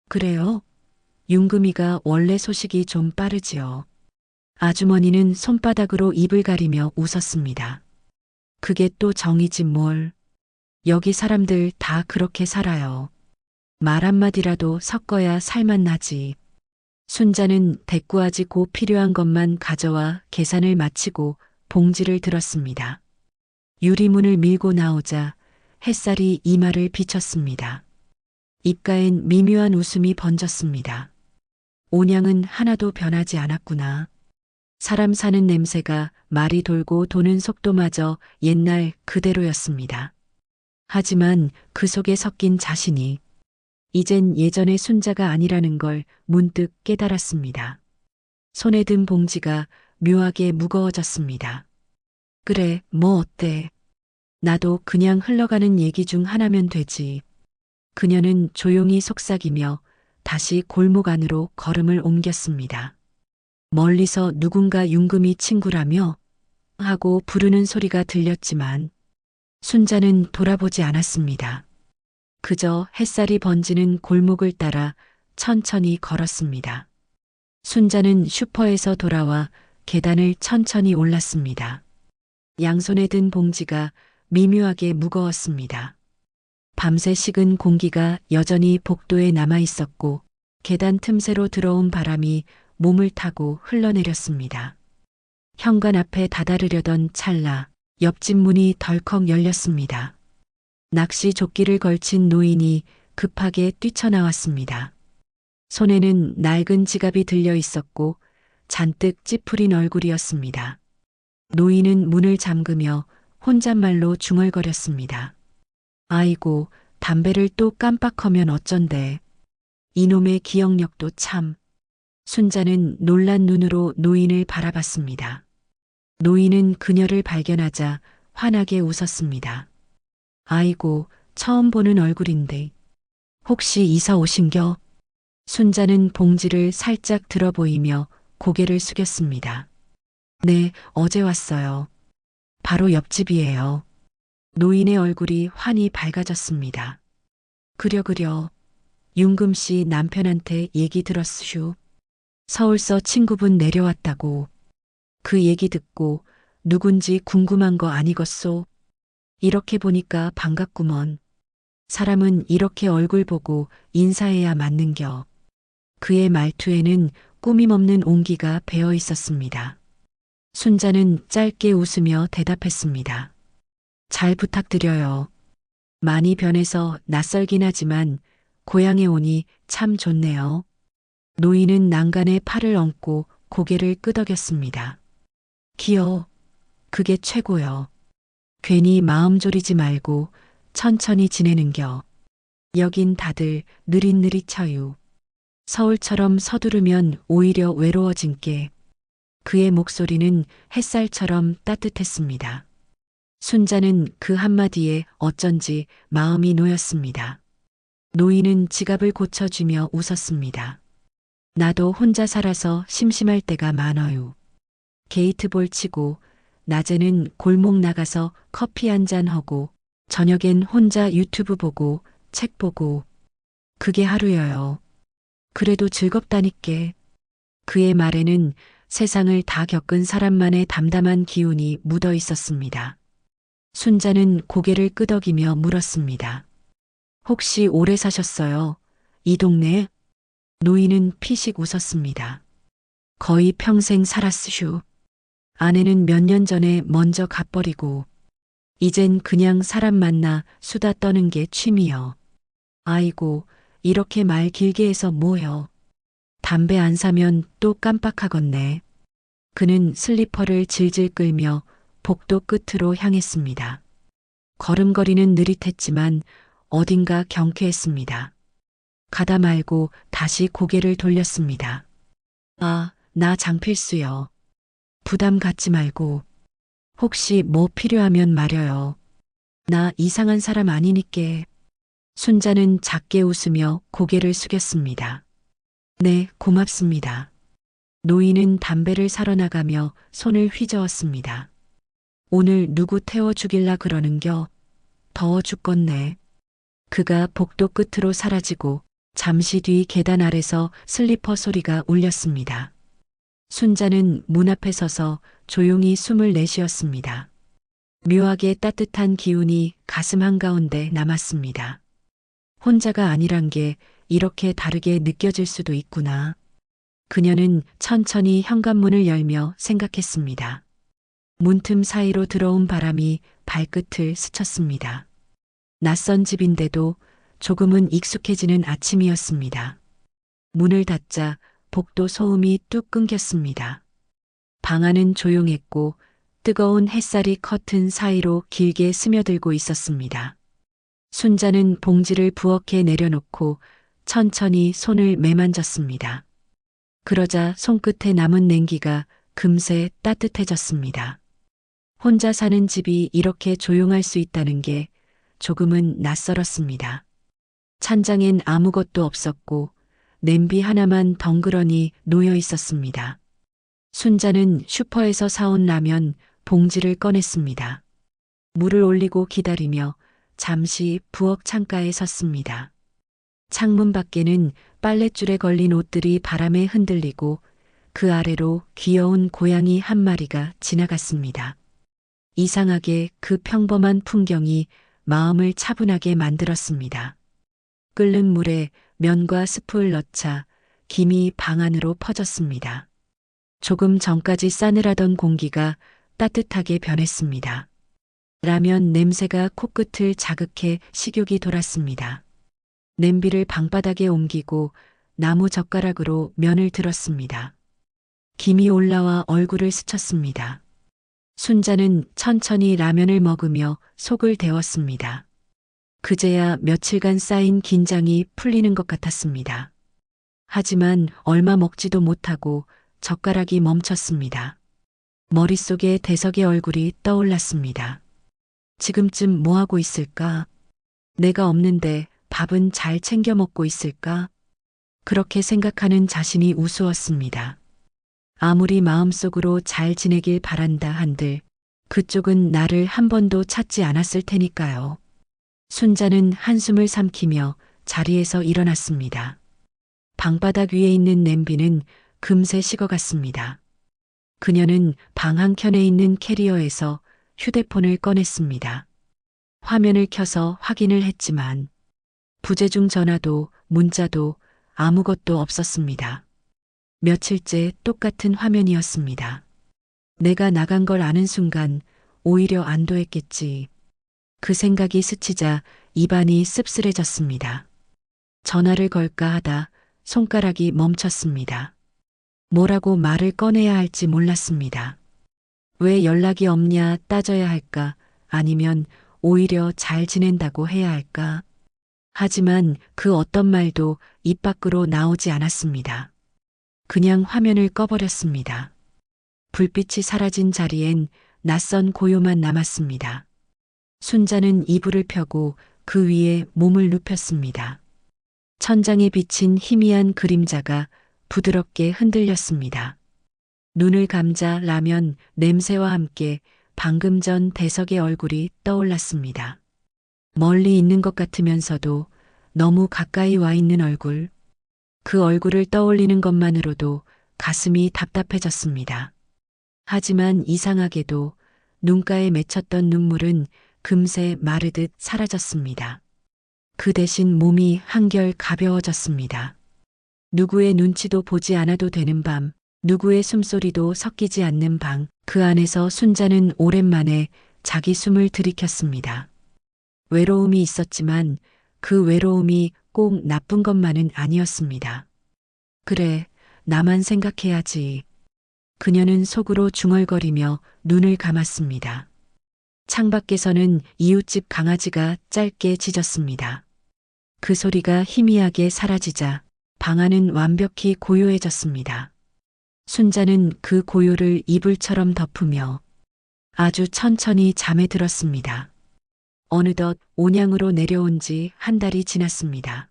그래요? 윤금이가 원래 소식이 좀 빠르지요. 아주머니는 손바닥으로 입을 가리며 웃었습니다. 그게 또 정이지 뭘. 여기 사람들 다 그렇게 살아요. 말 한마디라도 섞어야 살맛 나지. 순자는 대꾸하지 고 필요한 것만 가져와 계산을 마치고 봉지를 들었습니다. 유리문을 밀고 나오자 햇살이 이마를 비쳤습니다. 입가엔 미묘한 웃음이 번졌습니다. 온양은 하나도 변하지 않았구나. 사람 사는 냄새가 말이 돌고 도는 속도마저 옛날 그대로였습니다. 하지만 그 속에 섞인 자신이 이젠 예전의 순자가 아니라는 걸 문득 깨달았습니다. 손에 든 봉지가 묘하게 무거워졌습니다. 그래, 뭐 어때? 나도 그냥 흘러가는 얘기 중 하나면 되지. 그녀는 조용히 속삭이며 다시 골목 안으로 걸음을 옮겼습니다. 멀리서 누군가 윤금이 친구라며 하고 부르는 소리가 들렸지만 순자는 돌아보지 않았습니다. 그저 햇살이 번지는 골목을 따라 천천히 걸었습니다. 순자는 슈퍼에서 돌아와 계단을 천천히 올랐습니다. 양손에 든 봉지가 미묘하게 무거웠습니다. 밤새 식은 공기가 여전히 복도에 남아 있었고 계단 틈새로 들어온 바람이 몸을 타고 흘러내렸습니다. 현관 앞에 다다르려던 찰나 옆집 문이 덜컥 열렸습니다. 낚시 조끼를 걸친 노인이 급하게 뛰쳐나왔습니다. 손에는 낡은 지갑이 들려 있었고 잔뜩 찌푸린 얼굴이었습니다. 노인은 문을 잠그며 혼잣말로 중얼거렸습니다. 아이고, 담배를 또 깜빡하면 어쩐대. 이놈의 기억력도 참. 순자는 놀란 눈으로 노인을 바라봤습니다. 노인은 그녀를 발견하자 환하게 웃었습니다. 아이고, 처음 보는 얼굴인데. 혹시 이사 오신겨? 순자는 봉지를 살짝 들어 보이며 고개를 숙였습니다. 네, 어제 왔어요. 바로 옆집이에요. 노인의 얼굴이 환히 밝아졌습니다. 그려. 윤금 씨 남편한테 얘기 들었슈. 서울서 친구분 내려왔다고. 그 얘기 듣고 누군지 궁금한 거 아니겠소? 이렇게 보니까 반갑구먼. 사람은 이렇게 얼굴 보고 인사해야 맞는겨. 그의 말투에는 꾸밈없는 온기가 배어 있었습니다. 순자는 짧게 웃으며 대답했습니다. 잘 부탁드려요. 많이 변해서 낯설긴 하지만 고향에 오니 참 좋네요. 노인은 난간에 팔을 얹고 고개를 끄덕였습니다. 귀여워. 그게 최고요. 괜히 마음 졸이지 말고 천천히 지내는겨. 여긴 다들 느릿느릿해요. 서울처럼 서두르면 오히려 외로워진게. 그의 목소리는 햇살처럼 따뜻했습니다. 순자는 그 한마디에 어쩐지 마음이 놓였습니다. 노인은 지갑을 고쳐주며 웃었습니다. 나도 혼자 살아서 심심할 때가 많아요. 게이트볼 치고 낮에는 골목 나가서 커피 한잔 하고 저녁엔 혼자 유튜브 보고 책 보고 그게 하루여요. 그래도 즐겁다니께. 그의 말에는 세상을 다 겪은 사람만의 담담한 기운이 묻어 있었습니다. 순자는 고개를 끄덕이며 물었습니다. 혹시 오래 사셨어요? 이 동네에? 노인은 피식 웃었습니다. 거의 평생 살았으슈. 아내는 몇 년 전에 먼저 갓버리고 이젠 그냥 사람 만나 수다 떠는 게 취미여. 아이고, 이렇게 말 길게 해서 뭐여. 담배 안 사면 또 깜빡하겠네. 그는 슬리퍼를 질질 끌며 복도 끝으로 향했습니다. 걸음걸이는 느릿했지만 어딘가 경쾌했습니다. 가다 말고 다시 고개를 돌렸습니다. 아, 나 장필수요. 부담 갖지 말고. 혹시 뭐 필요하면 말여요. 나 이상한 사람 아니니께. 순자는 작게 웃으며 고개를 숙였습니다. 네, 고맙습니다. 노인은 담배를 사러 나가며 손을 휘저었습니다. 오늘 누구 태워 죽일라 그러는겨? 더워 죽겠네. 그가 복도 끝으로 사라지고 잠시 뒤 계단 아래서 슬리퍼 소리가 울렸습니다. 순자는 문 앞에 서서 조용히 숨을 내쉬었습니다. 묘하게 따뜻한 기운이 가슴 한가운데 남았습니다. 혼자가 아니란 게 이렇게 다르게 느껴질 수도 있구나. 그녀는 천천히 현관문을 열며 생각했습니다. 문틈 사이로 들어온 바람이 발끝을 스쳤습니다. 낯선 집인데도 조금은 익숙해지는 아침이었습니다. 문을 닫자 복도 소음이 뚝 끊겼습니다. 방 안은 조용했고 뜨거운 햇살이 커튼 사이로 길게 스며들고 있었습니다. 순자는 봉지를 부엌에 내려놓고 천천히 손을 매만졌습니다. 그러자 손끝에 남은 냉기가 금세 따뜻해졌습니다. 혼자 사는 집이 이렇게 조용할 수 있다는 게 조금은 낯설었습니다. 찬장엔 아무것도 없었고 냄비 하나만 덩그러니 놓여 있었습니다. 순자는 슈퍼에서 사온 라면 봉지를 꺼냈습니다. 물을 올리고 기다리며 잠시 부엌 창가에 섰습니다. 창문 밖에는 빨랫줄에 걸린 옷들이 바람에 흔들리고 그 아래로 귀여운 고양이 한 마리가 지나갔습니다. 이상하게 그 평범한 풍경이 마음을 차분하게 만들었습니다. 끓는 물에 면과 스프를 넣자 김이 방 안으로 퍼졌습니다. 조금 전까지 싸늘하던 공기가 따뜻하게 변했습니다. 라면 냄새가 코끝을 자극해 식욕이 돌았습니다. 냄비를 방바닥에 옮기고 나무 젓가락으로 면을 들었습니다. 김이 올라와 얼굴을 스쳤습니다. 순자는 천천히 라면을 먹으며 속을 데웠습니다. 그제야 며칠간 쌓인 긴장이 풀리는 것 같았습니다. 하지만 얼마 먹지도 못하고 젓가락이 멈췄습니다. 머릿속에 대석의 얼굴이 떠올랐습니다. 지금쯤 뭐하고 있을까? 내가 없는데 밥은 잘 챙겨 먹고 있을까? 그렇게 생각하는 자신이 우스웠습니다. 아무리 마음속으로 잘 지내길 바란다 한들 그쪽은 나를 한 번도 찾지 않았을 테니까요. 순자는 한숨을 삼키며 자리에서 일어났습니다. 방바닥 위에 있는 냄비는 금세 식어갔습니다. 그녀는 방 한켠에 있는 캐리어에서 휴대폰을 꺼냈습니다. 화면을 켜서 확인을 했지만 부재중 전화도 문자도 아무것도 없었습니다. 며칠째 똑같은 화면이었습니다. 내가 나간 걸 아는 순간 오히려 안도했겠지. 그 생각이 스치자 입안이 씁쓸해졌습니다. 전화를 걸까 하다 손가락이 멈췄습니다. 뭐라고 말을 꺼내야 할지 몰랐습니다. 왜 연락이 없냐 따져야 할까? 아니면 오히려 잘 지낸다고 해야 할까? 하지만 그 어떤 말도 입 밖으로 나오지 않았습니다. 그냥 화면을 꺼버렸습니다. 불빛이 사라진 자리엔 낯선 고요만 남았습니다. 순자는 이불을 펴고 그 위에 몸을 눕혔습니다. 천장에 비친 희미한 그림자가 부드럽게 흔들렸습니다. 눈을 감자 라면 냄새와 함께 방금 전 대석의 얼굴이 떠올랐습니다. 멀리 있는 것 같으면서도 너무 가까이 와 있는 얼굴. 그 얼굴을 떠올리는 것만으로도 가슴이 답답해졌습니다. 하지만 이상하게도 눈가에 맺혔던 눈물은 금세 마르듯 사라졌습니다. 그 대신 몸이 한결 가벼워졌습니다. 누구의 눈치도 보지 않아도 되는 밤, 누구의 숨소리도 섞이지 않는 방, 그 안에서 순자는 오랜만에 자기 숨을 들이켰습니다. 외로움이 있었지만 그 외로움이 꼭 나쁜 것만은 아니었습니다. 그래, 나만 생각해야지. 그녀는 속으로 중얼거리며 눈을 감았습니다. 창밖에서는 이웃집 강아지가 짧게 짖었습니다. 그 소리가 희미하게 사라지자 방 안은 완벽히 고요해졌습니다. 순자는 그 고요를 이불처럼 덮으며 아주 천천히 잠에 들었습니다. 어느덧 온양으로 내려온 지 한 달이 지났습니다.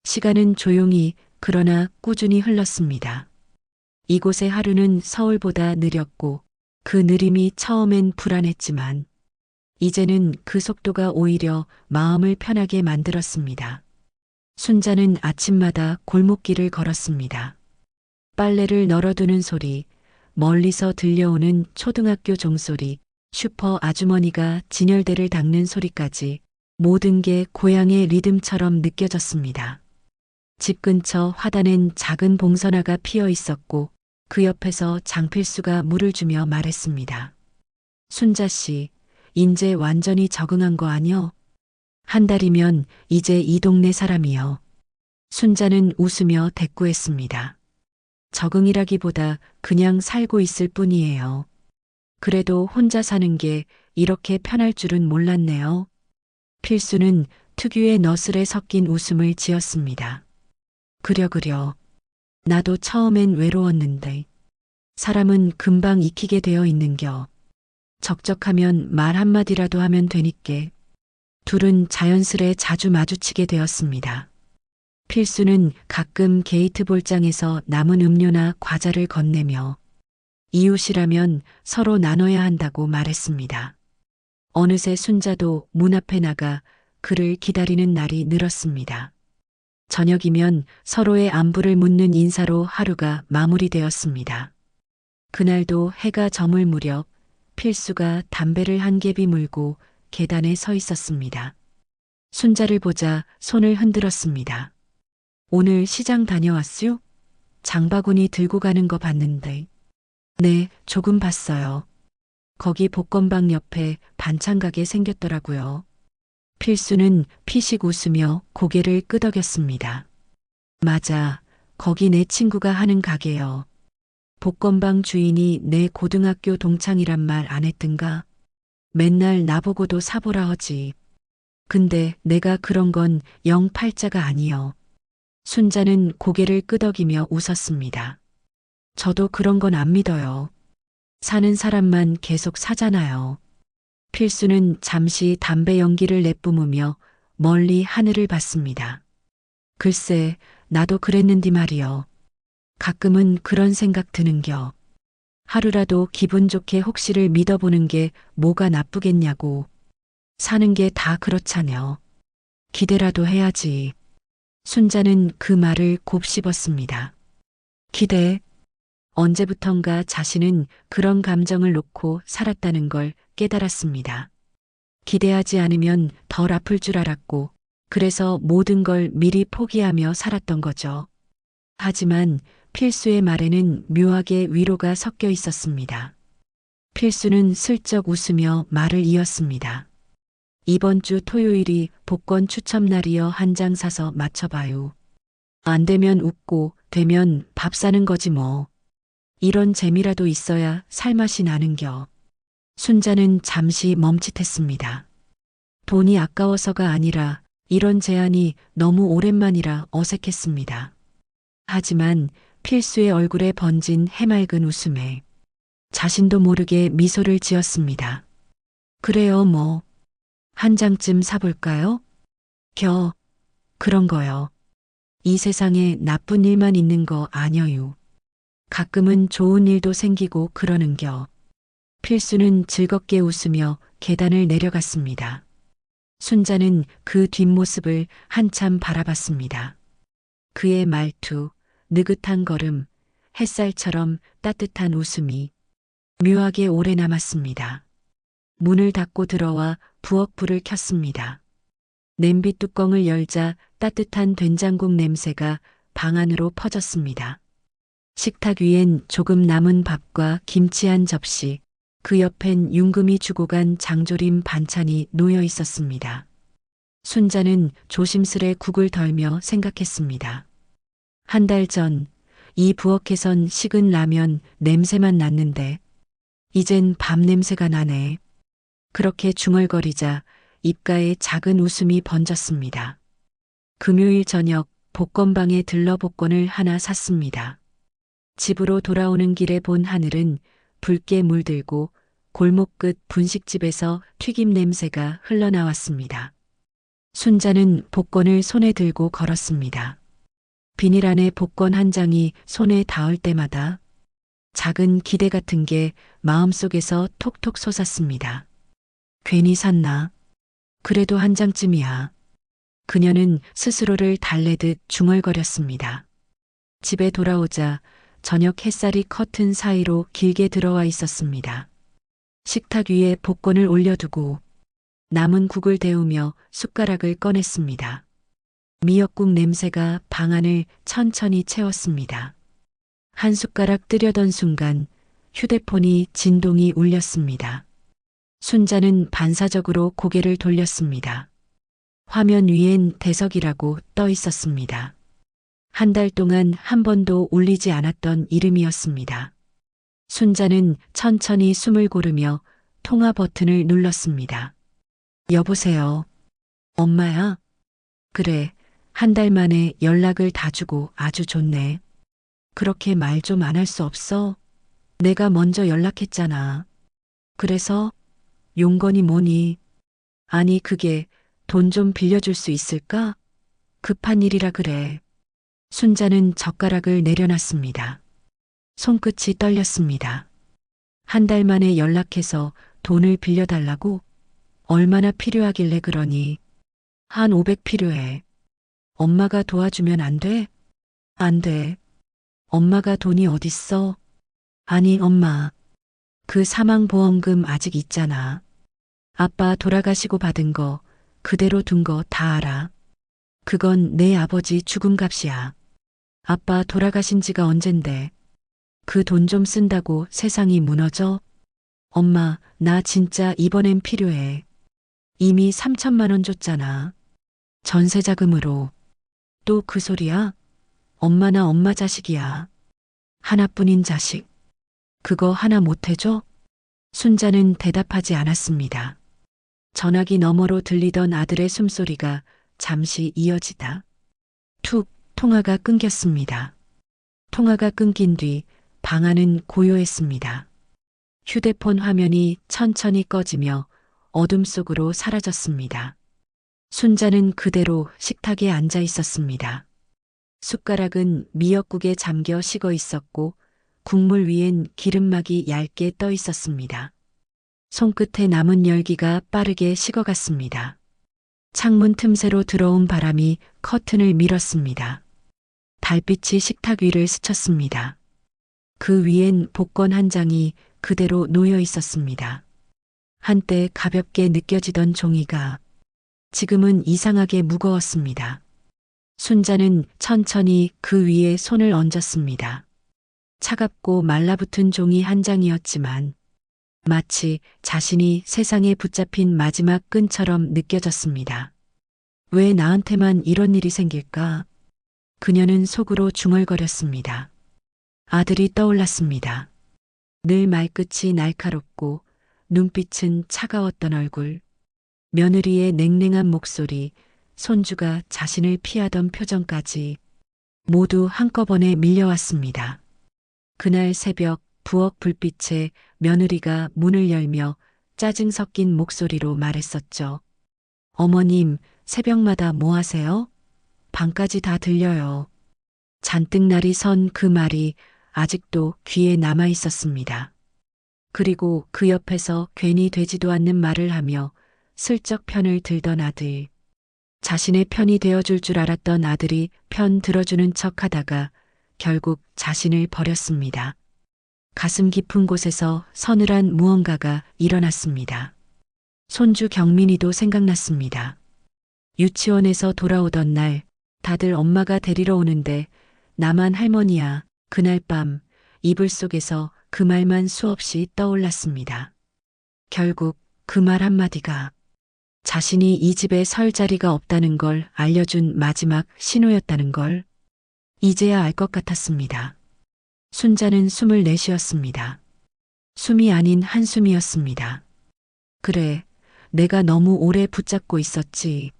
시간은 조용히 그러나 꾸준히 흘렀습니다. 이곳의 하루는 서울보다 느렸고 그 느림이 처음엔 불안했지만 이제는 그 속도가 오히려 마음을 편하게 만들었습니다. 순자는 아침마다 골목길을 걸었습니다. 빨래를 널어두는 소리, 멀리서 들려오는 초등학교 종소리, 슈퍼 아주머니가 진열대를 닦는 소리까지 모든 게 고향의 리듬처럼 느껴졌습니다. 집 근처 화단엔 작은 봉선화가 피어 있었고 그 옆에서 장필수가 물을 주며 말했습니다. 순자 씨, 인제 완전히 적응한 거 아니여? 한 달이면 이제 이 동네 사람이여. 순자는 웃으며 대꾸했습니다. 적응이라기보다 그냥 살고 있을 뿐이에요. 그래도 혼자 사는 게 이렇게 편할 줄은 몰랐네요. 필수는 특유의 너스레 섞인 웃음을 지었습니다. 그려. 나도 처음엔 외로웠는데 사람은 금방 익히게 되어 있는겨. 적적하면 말 한마디라도 하면 되니께. 둘은 자연스레 자주 마주치게 되었습니다. 필수는 가끔 게이트 볼장에서 남은 음료나 과자를 건네며 이웃이라면 서로 나눠야 한다고 말했습니다. 어느새 순자도 문 앞에 나가 그를 기다리는 날이 늘었습니다. 저녁이면 서로의 안부를 묻는 인사로 하루가 마무리되었습니다. 그날도 해가 저물 무렵 필수가 담배를 한 개비 물고 계단에 서 있었습니다. 순자를 보자 손을 흔들었습니다. 오늘 시장 다녀왔슈? 장바구니 들고 가는 거 봤는데. 네, 조금 봤어요. 거기 복권방 옆에 반찬 가게 생겼더라고요. 필수는 피식 웃으며 고개를 끄덕였습니다. 맞아, 거기 내 친구가 하는 가게요. 복권방 주인이 내 고등학교 동창이란 말 안 했든가? 맨날 나보고도 사보라 하지. 근데 내가 그런 건 영 팔자가 아니여. 순자는 고개를 끄덕이며 웃었습니다. 저도 그런 건 안 믿어요. 사는 사람만 계속 사잖아요. 필수는 잠시 담배 연기를 내뿜으며 멀리 하늘을 봤습니다. 글쎄, 나도 그랬는디 말이여. 가끔은 그런 생각 드는겨. 하루라도 기분 좋게 혹시를 믿어보는 게 뭐가 나쁘겠냐고. 사는 게 다 그렇잖여. 기대라도 해야지. 순자는 그 말을 곱씹었습니다. 기대? 언제부턴가 자신은 그런 감정을 놓고 살았다는 걸 깨달았습니다. 기대하지 않으면 덜 아플 줄 알았고, 그래서 모든 걸 미리 포기하며 살았던 거죠. 하지만 필수의 말에는 묘하게 위로가 섞여 있었습니다. 필수는 슬쩍 웃으며 말을 이었습니다. 이번 주 토요일이 복권 추첨 날이여 한 장 사서 맞춰봐요. 안 되면 웃고 되면 밥 사는 거지 뭐. 이런 재미라도 있어야 살맛이 나는겨. 순자는 잠시 멈칫했습니다. 돈이 아까워서가 아니라 이런 제안이 너무 오랜만이라 어색했습니다. 하지만 필수의 얼굴에 번진 해맑은 웃음에 자신도 모르게 미소를 지었습니다. 그래요 뭐. 한 장쯤 사볼까요? 그런 거요. 이 세상에 나쁜 일만 있는 거 아녀유. 가끔은 좋은 일도 생기고 그러는겨. 필수는 즐겁게 웃으며 계단을 내려갔습니다. 순자는 그 뒷모습을 한참 바라봤습니다. 그의 말투, 느긋한 걸음, 햇살처럼 따뜻한 웃음이 묘하게 오래 남았습니다. 문을 닫고 들어와 부엌 불을 켰습니다. 냄비 뚜껑을 열자 따뜻한 된장국 냄새가 방 안으로 퍼졌습니다. 식탁 위엔 조금 남은 밥과 김치 한 접시, 그 옆엔 융금이 주고 간 장조림 반찬이 놓여 있었습니다. 순자는 조심스레 국을 덜며 생각했습니다. 한 달 전 이 부엌에선 식은 라면 냄새만 났는데 이젠 밥 냄새가 나네. 그렇게 중얼거리자 입가에 작은 웃음이 번졌습니다. 금요일 저녁 복권방에 들러 복권을 하나 샀습니다. 집으로 돌아오는 길에 본 하늘은 붉게 물들고 골목 끝 분식집에서 튀김 냄새가 흘러나왔습니다. 순자는 복권을 손에 들고 걸었습니다. 비닐 안에 복권 한 장이 손에 닿을 때마다 작은 기대 같은 게 마음속에서 톡톡 솟았습니다. 괜히 샀나? 그래도 한 장쯤이야. 그녀는 스스로를 달래듯 중얼거렸습니다. 집에 돌아오자 저녁 햇살이 커튼 사이로 길게 들어와 있었습니다. 식탁 위에 복권을 올려두고 남은 국을 데우며 숟가락을 꺼냈습니다. 미역국 냄새가 방 안을 천천히 채웠습니다. 한 숟가락 뜨려던 순간 휴대폰이 진동이 울렸습니다. 순자는 반사적으로 고개를 돌렸습니다. 화면 위엔 대석이라고 떠 있었습니다. 한 달 동안 한 번도 울리지 않았던 이름이었습니다. 순자는 천천히 숨을 고르며 통화 버튼을 눌렀습니다. 여보세요. 엄마야? 그래, 한 달 만에 연락을 다 주고 아주 좋네. 그렇게 말 좀 안 할 수 없어? 내가 먼저 연락했잖아. 그래서? 용건이 뭐니? 아니, 그게 돈 좀 빌려줄 수 있을까? 급한 일이라 그래. 순자는 젓가락을 내려놨습니다. 손끝이 떨렸습니다. 한 달 만에 연락해서 돈을 빌려달라고? 얼마나 필요하길래 그러니? 한 500 필요해. 엄마가 도와주면 안 돼? 안 돼. 엄마가 돈이 어딨어? 아니, 엄마. 그 사망보험금 아직 있잖아. 아빠 돌아가시고 받은 거 그대로 둔 거 다 알아. 그건 내 아버지 죽음값이야. 아빠 돌아가신 지가 언젠데. 그 돈 좀 쓴다고 세상이 무너져? 엄마, 나 진짜 이번엔 필요해. 이미 3천만 원 줬잖아. 전세자금으로. 또 그 소리야? 엄마나 엄마 자식이야. 하나뿐인 자식. 그거 하나 못 해줘? 순자는 대답하지 않았습니다. 전화기 너머로 들리던 아들의 숨소리가 잠시 이어지다 툭 통화가 끊겼습니다. 통화가 끊긴 뒤 방 안은 고요했습니다. 휴대폰 화면이 천천히 꺼지며 어둠 속으로 사라졌습니다. 순자는 그대로 식탁에 앉아 있었습니다. 숟가락은 미역국에 잠겨 식어 있었고 국물 위엔 기름막이 얇게 떠 있었습니다. 손끝에 남은 열기가 빠르게 식어갔습니다. 창문 틈새로 들어온 바람이 커튼을 밀었습니다. 달빛이 식탁 위를 스쳤습니다. 그 위엔 복권 한 장이 그대로 놓여 있었습니다. 한때 가볍게 느껴지던 종이가 지금은 이상하게 무거웠습니다. 순자는 천천히 그 위에 손을 얹었습니다. 차갑고 말라붙은 종이 한 장이었지만 마치 자신이 세상에 붙잡힌 마지막 끈처럼 느껴졌습니다. 왜 나한테만 이런 일이 생길까? 그녀는 속으로 중얼거렸습니다. 아들이 떠올랐습니다. 늘 말끝이 날카롭고 눈빛은 차가웠던 얼굴, 며느리의 냉랭한 목소리, 손주가 자신을 피하던 표정까지 모두 한꺼번에 밀려왔습니다. 그날 새벽 부엌 불빛에 며느리가 문을 열며 짜증 섞인 목소리로 말했었죠. 어머님, 새벽마다 뭐 하세요? 방까지 다 들려요. 잔뜩 날이 선 그 말이 아직도 귀에 남아 있었습니다. 그리고 그 옆에서 괜히 되지도 않는 말을 하며 슬쩍 편을 들던 아들. 자신의 편이 되어줄 줄 알았던 아들이 편 들어주는 척 하다가 결국 자신을 버렸습니다. 가슴 깊은 곳에서 서늘한 무언가가 일어났습니다. 손주 경민이도 생각났습니다. 유치원에서 돌아오던 날 다들 엄마가 데리러 오는데 나만 할머니야. 그날 밤 이불 속에서 그 말만 수없이 떠올랐습니다. 결국 그 말 한마디가 자신이 이 집에 설 자리가 없다는 걸 알려준 마지막 신호였다는 걸 이제야 알 것 같았습니다. 순자는 숨을 내쉬었습니다. 숨이 아닌 한숨이었습니다. 그래, 내가 너무 오래 붙잡고 있었지.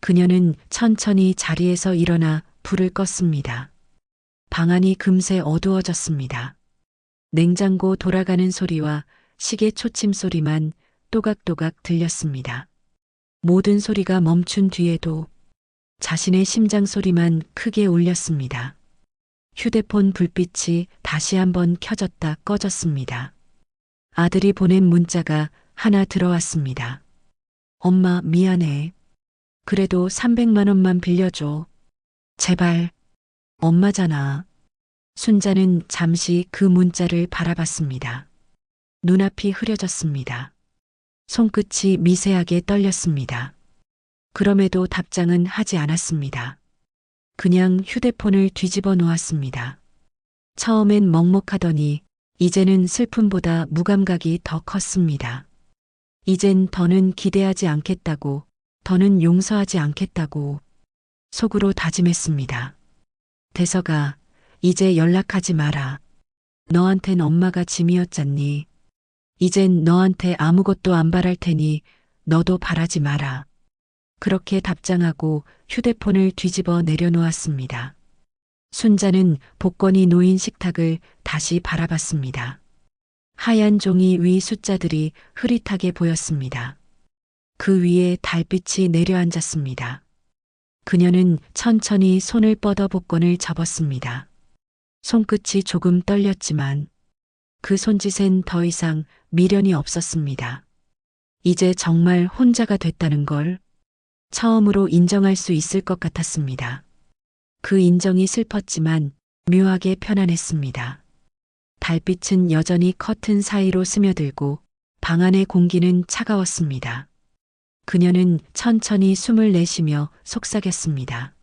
그녀는 천천히 자리에서 일어나 불을 껐습니다. 방 안이 금세 어두워졌습니다. 냉장고 돌아가는 소리와 시계 초침 소리만 또각또각 들렸습니다. 모든 소리가 멈춘 뒤에도 자신의 심장 소리만 크게 울렸습니다. 휴대폰 불빛이 다시 한번 켜졌다 꺼졌습니다. 아들이 보낸 문자가 하나 들어왔습니다. 엄마 미안해. 그래도 300만 원만 빌려줘. 제발. 엄마잖아. 순자는 잠시 그 문자를 바라봤습니다. 눈앞이 흐려졌습니다. 손끝이 미세하게 떨렸습니다. 그럼에도 답장은 하지 않았습니다. 그냥 휴대폰을 뒤집어 놓았습니다. 처음엔 먹먹하더니 이제는 슬픔보다 무감각이 더 컸습니다. 이젠 더는 기대하지 않겠다고, 더는 용서하지 않겠다고 속으로 다짐했습니다. 대서가 이제 연락하지 마라. 너한텐 엄마가 짐이었잖니. 이젠 너한테 아무것도 안 바랄 테니 너도 바라지 마라. 그렇게 답장하고 휴대폰을 뒤집어 내려놓았습니다. 순자는 복권이 놓인 식탁을 다시 바라봤습니다. 하얀 종이 위 숫자들이 흐릿하게 보였습니다. 그 위에 달빛이 내려앉았습니다. 그녀는 천천히 손을 뻗어 복권을 접었습니다. 손끝이 조금 떨렸지만 그 손짓엔 더 이상 미련이 없었습니다. 이제 정말 혼자가 됐다는 걸 처음으로 인정할 수 있을 것 같았습니다. 그 인정이 슬펐지만 묘하게 편안했습니다. 달빛은 여전히 커튼 사이로 스며들고 방 안의 공기는 차가웠습니다. 그녀는 천천히 숨을 내쉬며 속삭였습니다.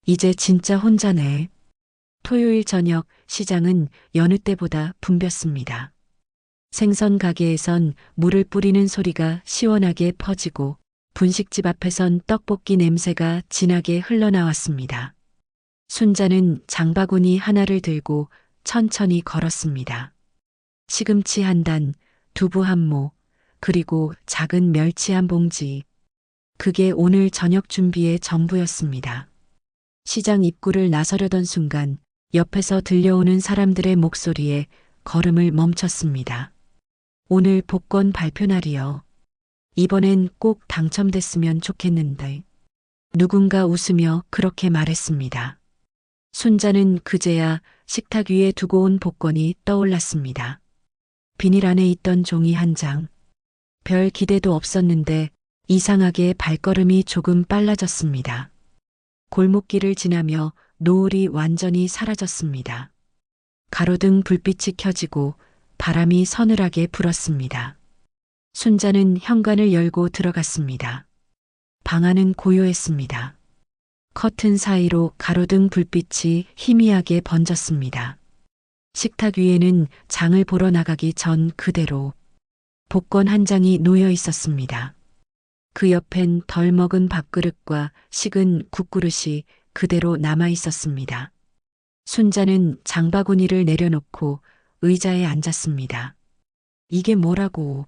이제 진짜 혼자네. 토요일 저녁 시장은 여느 때보다 붐볐습니다. 생선 가게에선 물을 뿌리는 소리가 시원하게 퍼지고 분식집 앞에선 떡볶이 냄새가 진하게 흘러나왔습니다. 순자는 장바구니 하나를 들고 천천히 걸었습니다. 시금치 한 단, 두부 한 모, 그리고 작은 멸치 한 봉지. 그게 오늘 저녁 준비의 전부였습니다. 시장 입구를 나서려던 순간 옆에서 들려오는 사람들의 목소리에 걸음을 멈췄습니다. 오늘 복권 발표 날이요. 이번엔 꼭 당첨됐으면 좋겠는데. 누군가 웃으며 그렇게 말했습니다. 순자는 그제야 식탁 위에 두고 온 복권이 떠올랐습니다. 비닐 안에 있던 종이 한 장. 별 기대도 없었는데 이상하게 발걸음이 조금 빨라졌습니다. 골목길을 지나며 노을이 완전히 사라졌습니다. 가로등 불빛이 켜지고 바람이 서늘하게 불었습니다. 순자는 현관을 열고 들어갔습니다. 방 안은 고요했습니다. 커튼 사이로 가로등 불빛이 희미하게 번졌습니다. 식탁 위에는 장을 보러 나가기 전 그대로 복권 한 장이 놓여 있었습니다. 그 옆엔 덜 먹은 밥그릇과 식은 국그릇이 그대로 남아 있었습니다. 순자는 장바구니를 내려놓고 의자에 앉았습니다. 이게 뭐라고?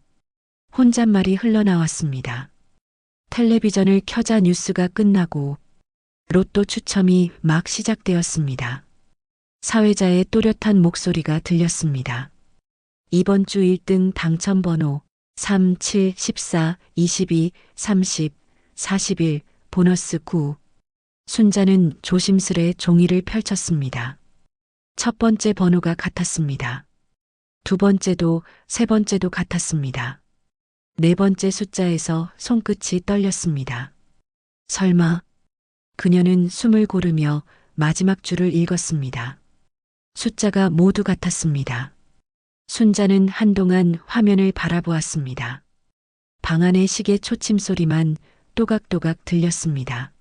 혼잣말이 흘러나왔습니다. 텔레비전을 켜자 뉴스가 끝나고 로또 추첨이 막 시작되었습니다. 사회자의 또렷한 목소리가 들렸습니다. 이번 주 1등 당첨 번호 3, 7, 14, 22, 30, 41, 보너스 9. 순자는 조심스레 종이를 펼쳤습니다. 첫 번째 번호가 같았습니다. 두 번째도 세 번째도 같았습니다. 네 번째 숫자에서 손끝이 떨렸습니다. 설마. 그녀는 숨을 고르며 마지막 줄을 읽었습니다. 숫자가 모두 같았습니다. 순자는 한동안 화면을 바라보았습니다. 방 안의 시계 초침 소리만 또각또각 들렸습니다.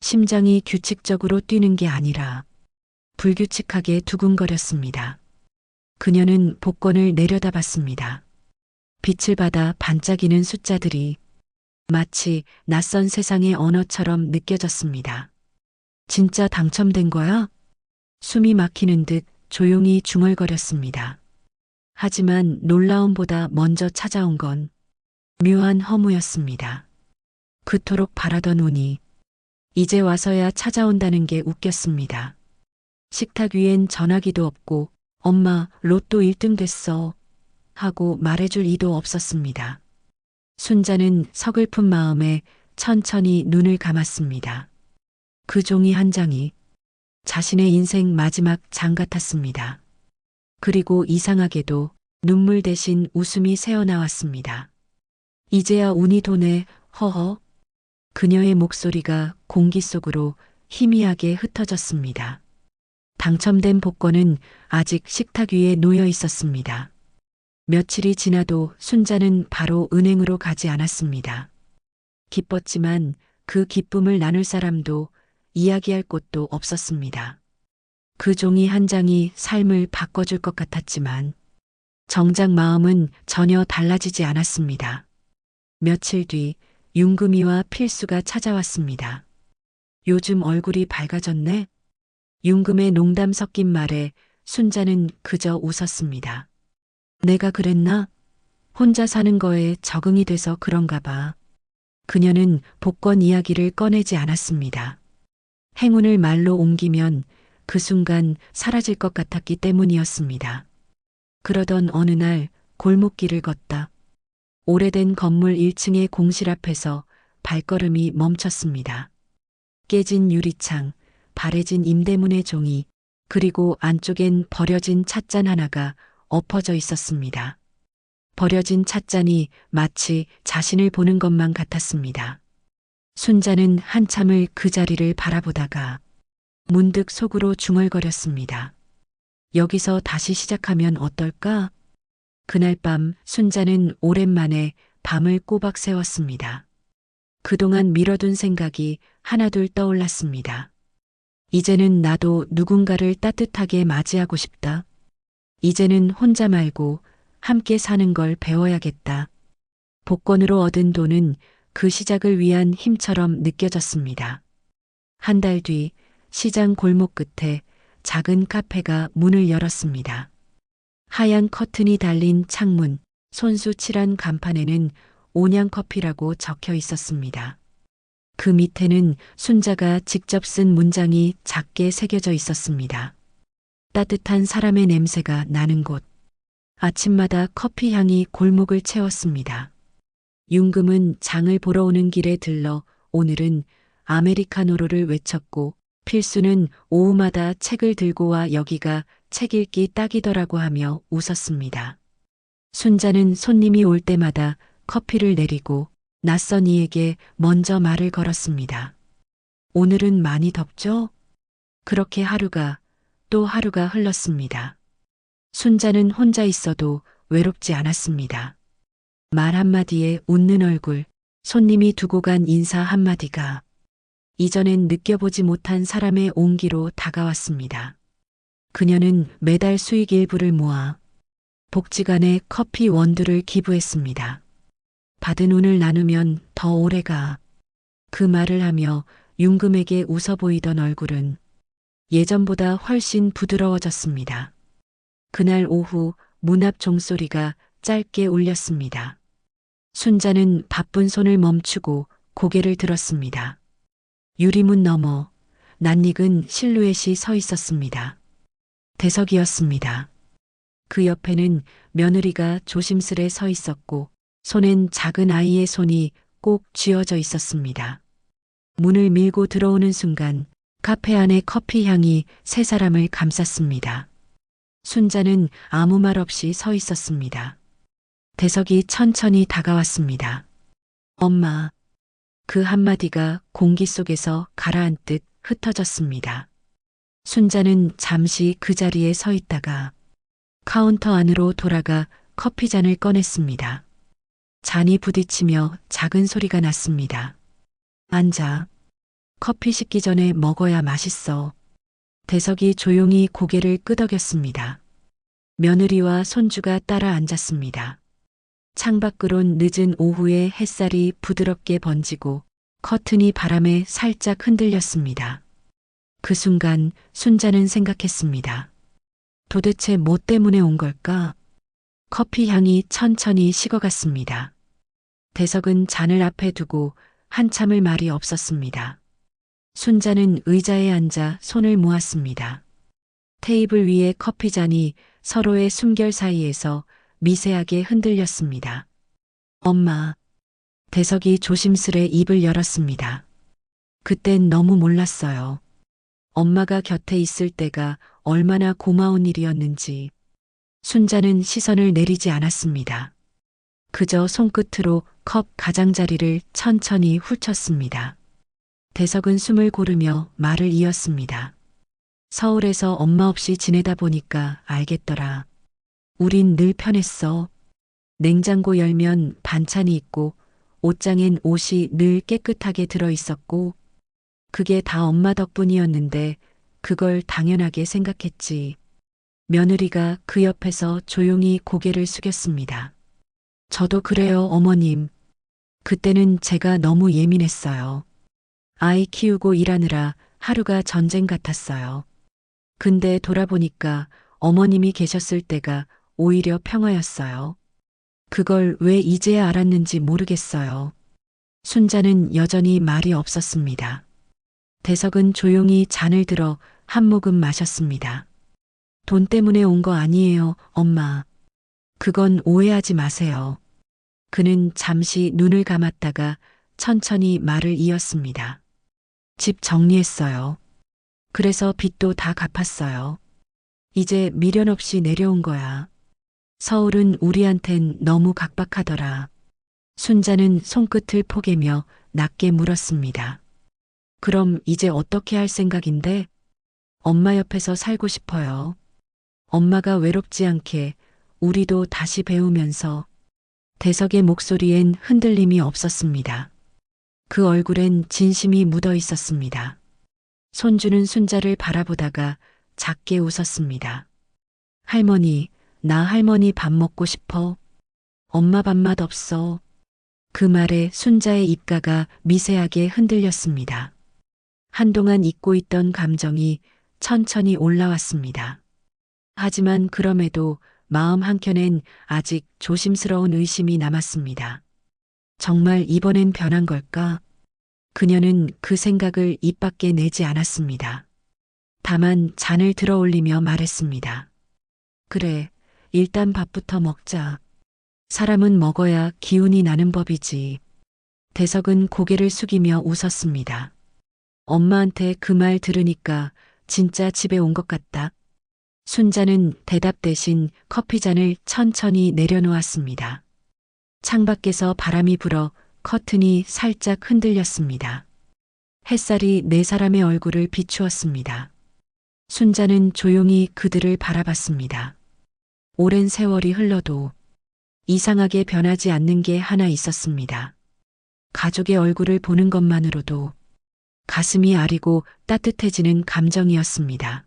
심장이 규칙적으로 뛰는 게 아니라 불규칙하게 두근거렸습니다. 그녀는 복권을 내려다봤습니다. 빛을 받아 반짝이는 숫자들이 마치 낯선 세상의 언어처럼 느껴졌습니다. 진짜 당첨된 거야? 숨이 막히는 듯 조용히 중얼거렸습니다. 하지만 놀라움보다 먼저 찾아온 건 묘한 허무였습니다. 그토록 바라던 운이 이제 와서야 찾아온다는 게 웃겼습니다. 식탁 위엔 전화기도 없고 엄마 로또 1등 됐어 하고 말해줄 이도 없었습니다. 순자는 서글픈 마음에 천천히 눈을 감았습니다. 그 종이 한 장이 자신의 인생 마지막 장 같았습니다. 그리고 이상하게도 눈물 대신 웃음이 새어나왔습니다. 이제야 운이 도네, 허허. 그녀의 목소리가 공기 속으로 희미하게 흩어졌습니다. 당첨된 복권은 아직 식탁 위에 놓여 있었습니다. 며칠이 지나도 순자는 바로 은행으로 가지 않았습니다. 기뻤지만 그 기쁨을 나눌 사람도 이야기할 곳도 없었습니다. 그 종이 한 장이 삶을 바꿔줄 것 같았지만 정작 마음은 전혀 달라지지 않았습니다. 며칠 뒤 윤금이와 필수가 찾아왔습니다. 요즘 얼굴이 밝아졌네? 윤금의 농담 섞인 말에 순자는 그저 웃었습니다. 내가 그랬나? 혼자 사는 거에 적응이 돼서 그런가 봐. 그녀는 복권 이야기를 꺼내지 않았습니다. 행운을 말로 옮기면 그 순간 사라질 것 같았기 때문이었습니다. 그러던 어느 날 골목길을 걷다. 오래된 건물 1층의 공실 앞에서 발걸음이 멈췄습니다. 깨진 유리창, 바래진 임대문의 종이, 그리고 안쪽엔 버려진 찻잔 하나가 엎어져 있었습니다. 버려진 찻잔이 마치 자신을 보는 것만 같았습니다. 순자는 한참을 그 자리를 바라보다가 문득 속으로 중얼거렸습니다. 여기서 다시 시작하면 어떨까? 그날 밤 순자는 오랜만에 밤을 꼬박 새웠습니다. 그동안 미뤄둔 생각이 하나둘 떠올랐습니다. 이제는 나도 누군가를 따뜻하게 맞이하고 싶다. 이제는 혼자 말고 함께 사는 걸 배워야겠다. 복권으로 얻은 돈은 그 시작을 위한 힘처럼 느껴졌습니다. 한 달 뒤 시장 골목 끝에 작은 카페가 문을 열었습니다. 하얀 커튼이 달린 창문, 손수 칠한 간판에는 온양커피라고 적혀 있었습니다. 그 밑에는 순자가 직접 쓴 문장이 작게 새겨져 있었습니다. 따뜻한 사람의 냄새가 나는 곳. 아침마다 커피 향이 골목을 채웠습니다. 윤금은 장을 보러 오는 길에 들러 오늘은 아메리카노를 외쳤고 필수는 오후마다 책을 들고 와 여기가 책 읽기 딱이더라고 하며 웃었습니다. 순자는 손님이 올 때마다 커피를 내리고 낯선 이에게 먼저 말을 걸었습니다. 오늘은 많이 덥죠? 그렇게 하루가 또 하루가 흘렀습니다. 순자는 혼자 있어도 외롭지 않았습니다. 말 한마디에 웃는 얼굴, 손님이 두고 간 인사 한마디가 이전엔 느껴보지 못한 사람의 온기로 다가왔습니다. 그녀는 매달 수익 일부를 모아 복지관에 커피 원두를 기부했습니다. 받은 운을 나누면 더 오래가. 그 말을 하며 윤금에게 웃어 보이던 얼굴은 예전보다 훨씬 부드러워졌습니다. 그날 오후 문 앞 종소리가 짧게 울렸습니다. 순자는 바쁜 손을 멈추고 고개를 들었습니다. 유리문 너머 낯익은 실루엣이 서 있었습니다. 대석이었습니다. 그 옆에는 며느리가 조심스레 서 있었고 손엔 작은 아이의 손이 꼭 쥐어져 있었습니다. 문을 밀고 들어오는 순간 카페 안의 커피 향이 세 사람을 감쌌습니다. 순자는 아무 말 없이 서 있었습니다. 대석이 천천히 다가왔습니다. 엄마. 그 한마디가 공기 속에서 가라앉듯 흩어졌습니다. 순자는 잠시 그 자리에 서 있다가 카운터 안으로 돌아가 커피잔을 꺼냈습니다. 잔이 부딪히며 작은 소리가 났습니다. 앉아. 커피 식기 전에 먹어야 맛있어. 대석이 조용히 고개를 끄덕였습니다. 며느리와 손주가 따라 앉았습니다. 창밖으론 늦은 오후에 햇살이 부드럽게 번지고 커튼이 바람에 살짝 흔들렸습니다. 그 순간 순자는 생각했습니다. 도대체 뭐 때문에 온 걸까? 커피 향이 천천히 식어갔습니다. 대석은 잔을 앞에 두고 한참을 말이 없었습니다. 순자는 의자에 앉아 손을 모았습니다. 테이블 위에 커피잔이 서로의 숨결 사이에서 미세하게 흔들렸습니다. 엄마. 대석이 조심스레 입을 열었습니다. 그땐 너무 몰랐어요. 엄마가 곁에 있을 때가 얼마나 고마운 일이었는지. 순자는 시선을 내리지 않았습니다. 그저 손끝으로 컵 가장자리를 천천히 훑쳤습니다. 대석은 숨을 고르며 말을 이었습니다. 서울에서 엄마 없이 지내다 보니까 알겠더라. 우린 늘 편했어. 냉장고 열면 반찬이 있고 옷장엔 옷이 늘 깨끗하게 들어 있었고 그게 다 엄마 덕분이었는데 그걸 당연하게 생각했지. 며느리가 그 옆에서 조용히 고개를 숙였습니다. 저도 그래요, 어머님. 그때는 제가 너무 예민했어요. 아이 키우고 일하느라 하루가 전쟁 같았어요. 근데 돌아보니까 어머님이 계셨을 때가 오히려 평화였어요. 그걸 왜 이제야 알았는지 모르겠어요. 순자는 여전히 말이 없었습니다. 대석은 조용히 잔을 들어 한 모금 마셨습니다. 돈 때문에 온 거 아니에요, 엄마. 그건 오해하지 마세요. 그는 잠시 눈을 감았다가 천천히 말을 이었습니다. 집 정리했어요. 그래서 빚도 다 갚았어요. 이제 미련 없이 내려온 거야. 서울은 우리한텐 너무 각박하더라. 순자는 손끝을 포개며 낮게 물었습니다. 그럼 이제 어떻게 할 생각인데? 엄마 옆에서 살고 싶어요. 엄마가 외롭지 않게 우리도 다시 배우면서. 대석의 목소리엔 흔들림이 없었습니다. 그 얼굴엔 진심이 묻어 있었습니다. 손주는 순자를 바라보다가 작게 웃었습니다. 할머니, 나 할머니 밥 먹고 싶어. 엄마 밥맛 없어. 그 말에 순자의 입가가 미세하게 흔들렸습니다. 한동안 잊고 있던 감정이 천천히 올라왔습니다. 하지만 그럼에도 마음 한켠엔 아직 조심스러운 의심이 남았습니다. 정말 이번엔 변한 걸까? 그녀는 그 생각을 입 밖에 내지 않았습니다. 다만 잔을 들어 올리며 말했습니다. 그래, 일단 밥부터 먹자. 사람은 먹어야 기운이 나는 법이지. 대석은 고개를 숙이며 웃었습니다. 엄마한테 그 말 들으니까 진짜 집에 온 것 같다. 순자는 대답 대신 커피잔을 천천히 내려놓았습니다. 창밖에서 바람이 불어 커튼이 살짝 흔들렸습니다. 햇살이 네 사람의 얼굴을 비추었습니다. 순자는 조용히 그들을 바라봤습니다. 오랜 세월이 흘러도 이상하게 변하지 않는 게 하나 있었습니다. 가족의 얼굴을 보는 것만으로도 가슴이 아리고 따뜻해지는 감정이었습니다.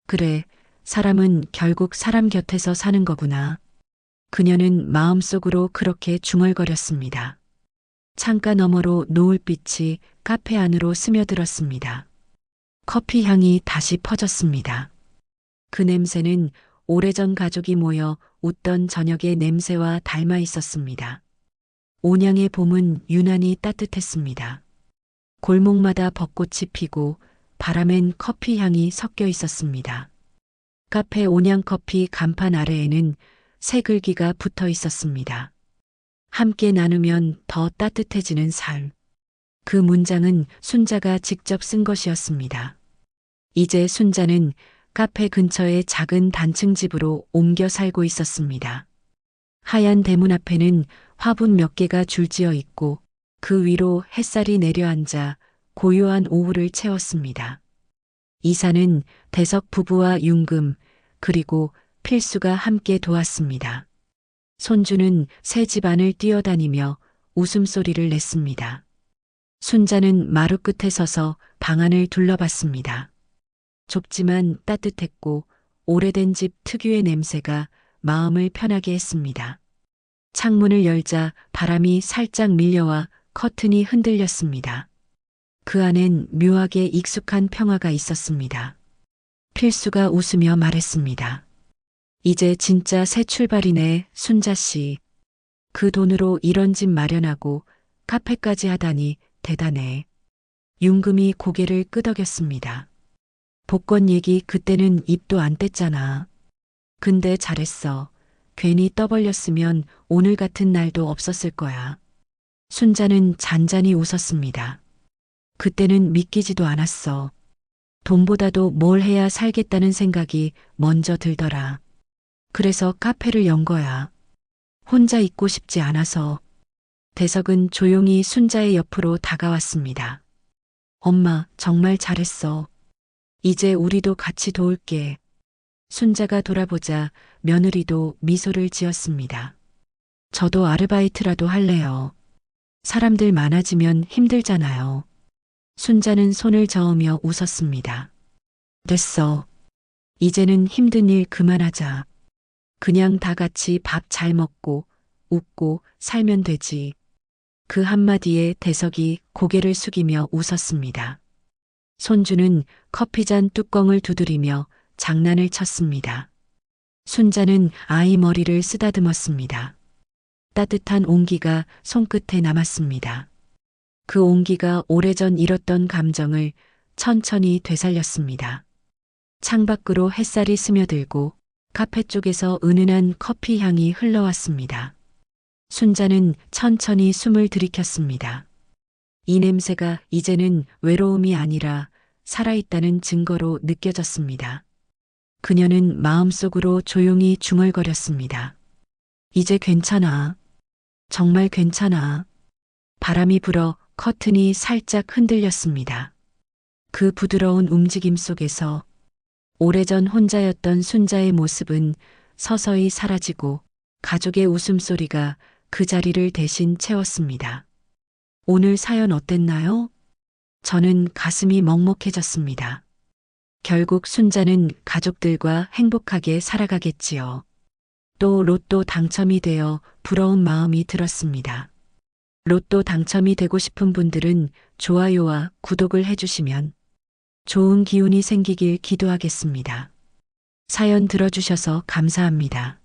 그래, 사람은 결국 사람 곁에서 사는 거구나. 그녀는 마음속으로 그렇게 중얼거렸습니다. 창가 너머로 노을빛이 카페 안으로 스며들었습니다. 커피 향이 다시 퍼졌습니다. 그 냄새는 오래전 가족이 모여 웃던 저녁의 냄새와 닮아 있었습니다. 온양의 봄은 유난히 따뜻했습니다. 골목마다 벚꽃이 피고 바람엔 커피 향이 섞여 있었습니다. 카페 온양커피 간판 아래에는 새 글귀가 붙어 있었습니다. 함께 나누면 더 따뜻해지는 삶. 그 문장은 순자가 직접 쓴 것이었습니다. 이제 순자는 카페 근처의 작은 단층 집으로 옮겨 살고 있었습니다. 하얀 대문 앞에는 화분 몇 개가 줄지어 있고 그 위로 햇살이 내려앉아 고요한 오후를 채웠습니다. 이사는 대석 부부와 윤금 그리고 필수가 함께 도왔습니다. 손주는 새 집안을 뛰어다니며 웃음소리를 냈습니다. 순자는 마루 끝에 서서 방안을 둘러봤습니다. 좁지만 따뜻했고 오래된 집 특유의 냄새가 마음을 편하게 했습니다. 창문을 열자 바람이 살짝 밀려와 커튼이 흔들렸습니다. 그 안엔 묘하게 익숙한 평화가 있었습니다. 필수가 웃으며 말했습니다. 이제 진짜 새 출발이네, 순자 씨. 그 돈으로 이런 집 마련하고 카페까지 하다니 대단해. 윤금이 고개를 끄덕였습니다. 복권 얘기 그때는 입도 안 뗐잖아. 근데 잘했어. 괜히 떠벌렸으면 오늘 같은 날도 없었을 거야. 순자는 잔잔히 웃었습니다. 그때는 믿기지도 않았어. 돈보다도 뭘 해야 살겠다는 생각이 먼저 들더라. 그래서 카페를 연 거야. 혼자 있고 싶지 않아서. 대석은 조용히 순자의 옆으로 다가왔습니다. 엄마, 정말 잘했어. 이제 우리도 같이 도울게. 순자가 돌아보자 며느리도 미소를 지었습니다. 저도 아르바이트라도 할래요. 사람들 많아지면 힘들잖아요. 순자는 손을 저으며 웃었습니다. 됐어. 이제는 힘든 일 그만하자. 그냥 다 같이 밥 잘 먹고 웃고 살면 되지. 그 한마디에 대석이 고개를 숙이며 웃었습니다. 손주는 커피잔 뚜껑을 두드리며 장난을 쳤습니다. 순자는 아이 머리를 쓰다듬었습니다. 따뜻한 온기가 손끝에 남았습니다. 그 온기가 오래전 잃었던 감정을 천천히 되살렸습니다. 창밖으로 햇살이 스며들고 카페 쪽에서 은은한 커피 향이 흘러왔습니다. 순자는 천천히 숨을 들이켰습니다. 이 냄새가 이제는 외로움이 아니라 살아있다는 증거로 느껴졌습니다. 그녀는 마음속으로 조용히 중얼거렸습니다. 이제 괜찮아. 정말 괜찮아. 바람이 불어 커튼이 살짝 흔들렸습니다. 그 부드러운 움직임 속에서 오래전 혼자였던 순자의 모습은 서서히 사라지고 가족의 웃음소리가 그 자리를 대신 채웠습니다. 오늘 사연 어땠나요? 저는 가슴이 먹먹해졌습니다. 결국 순자는 가족들과 행복하게 살아가겠지요. 또 로또 당첨이 되어 부러운 마음이 들었습니다. 로또 당첨이 되고 싶은 분들은 좋아요와 구독을 해주시면 좋은 기운이 생기길 기도하겠습니다. 사연 들어주셔서 감사합니다.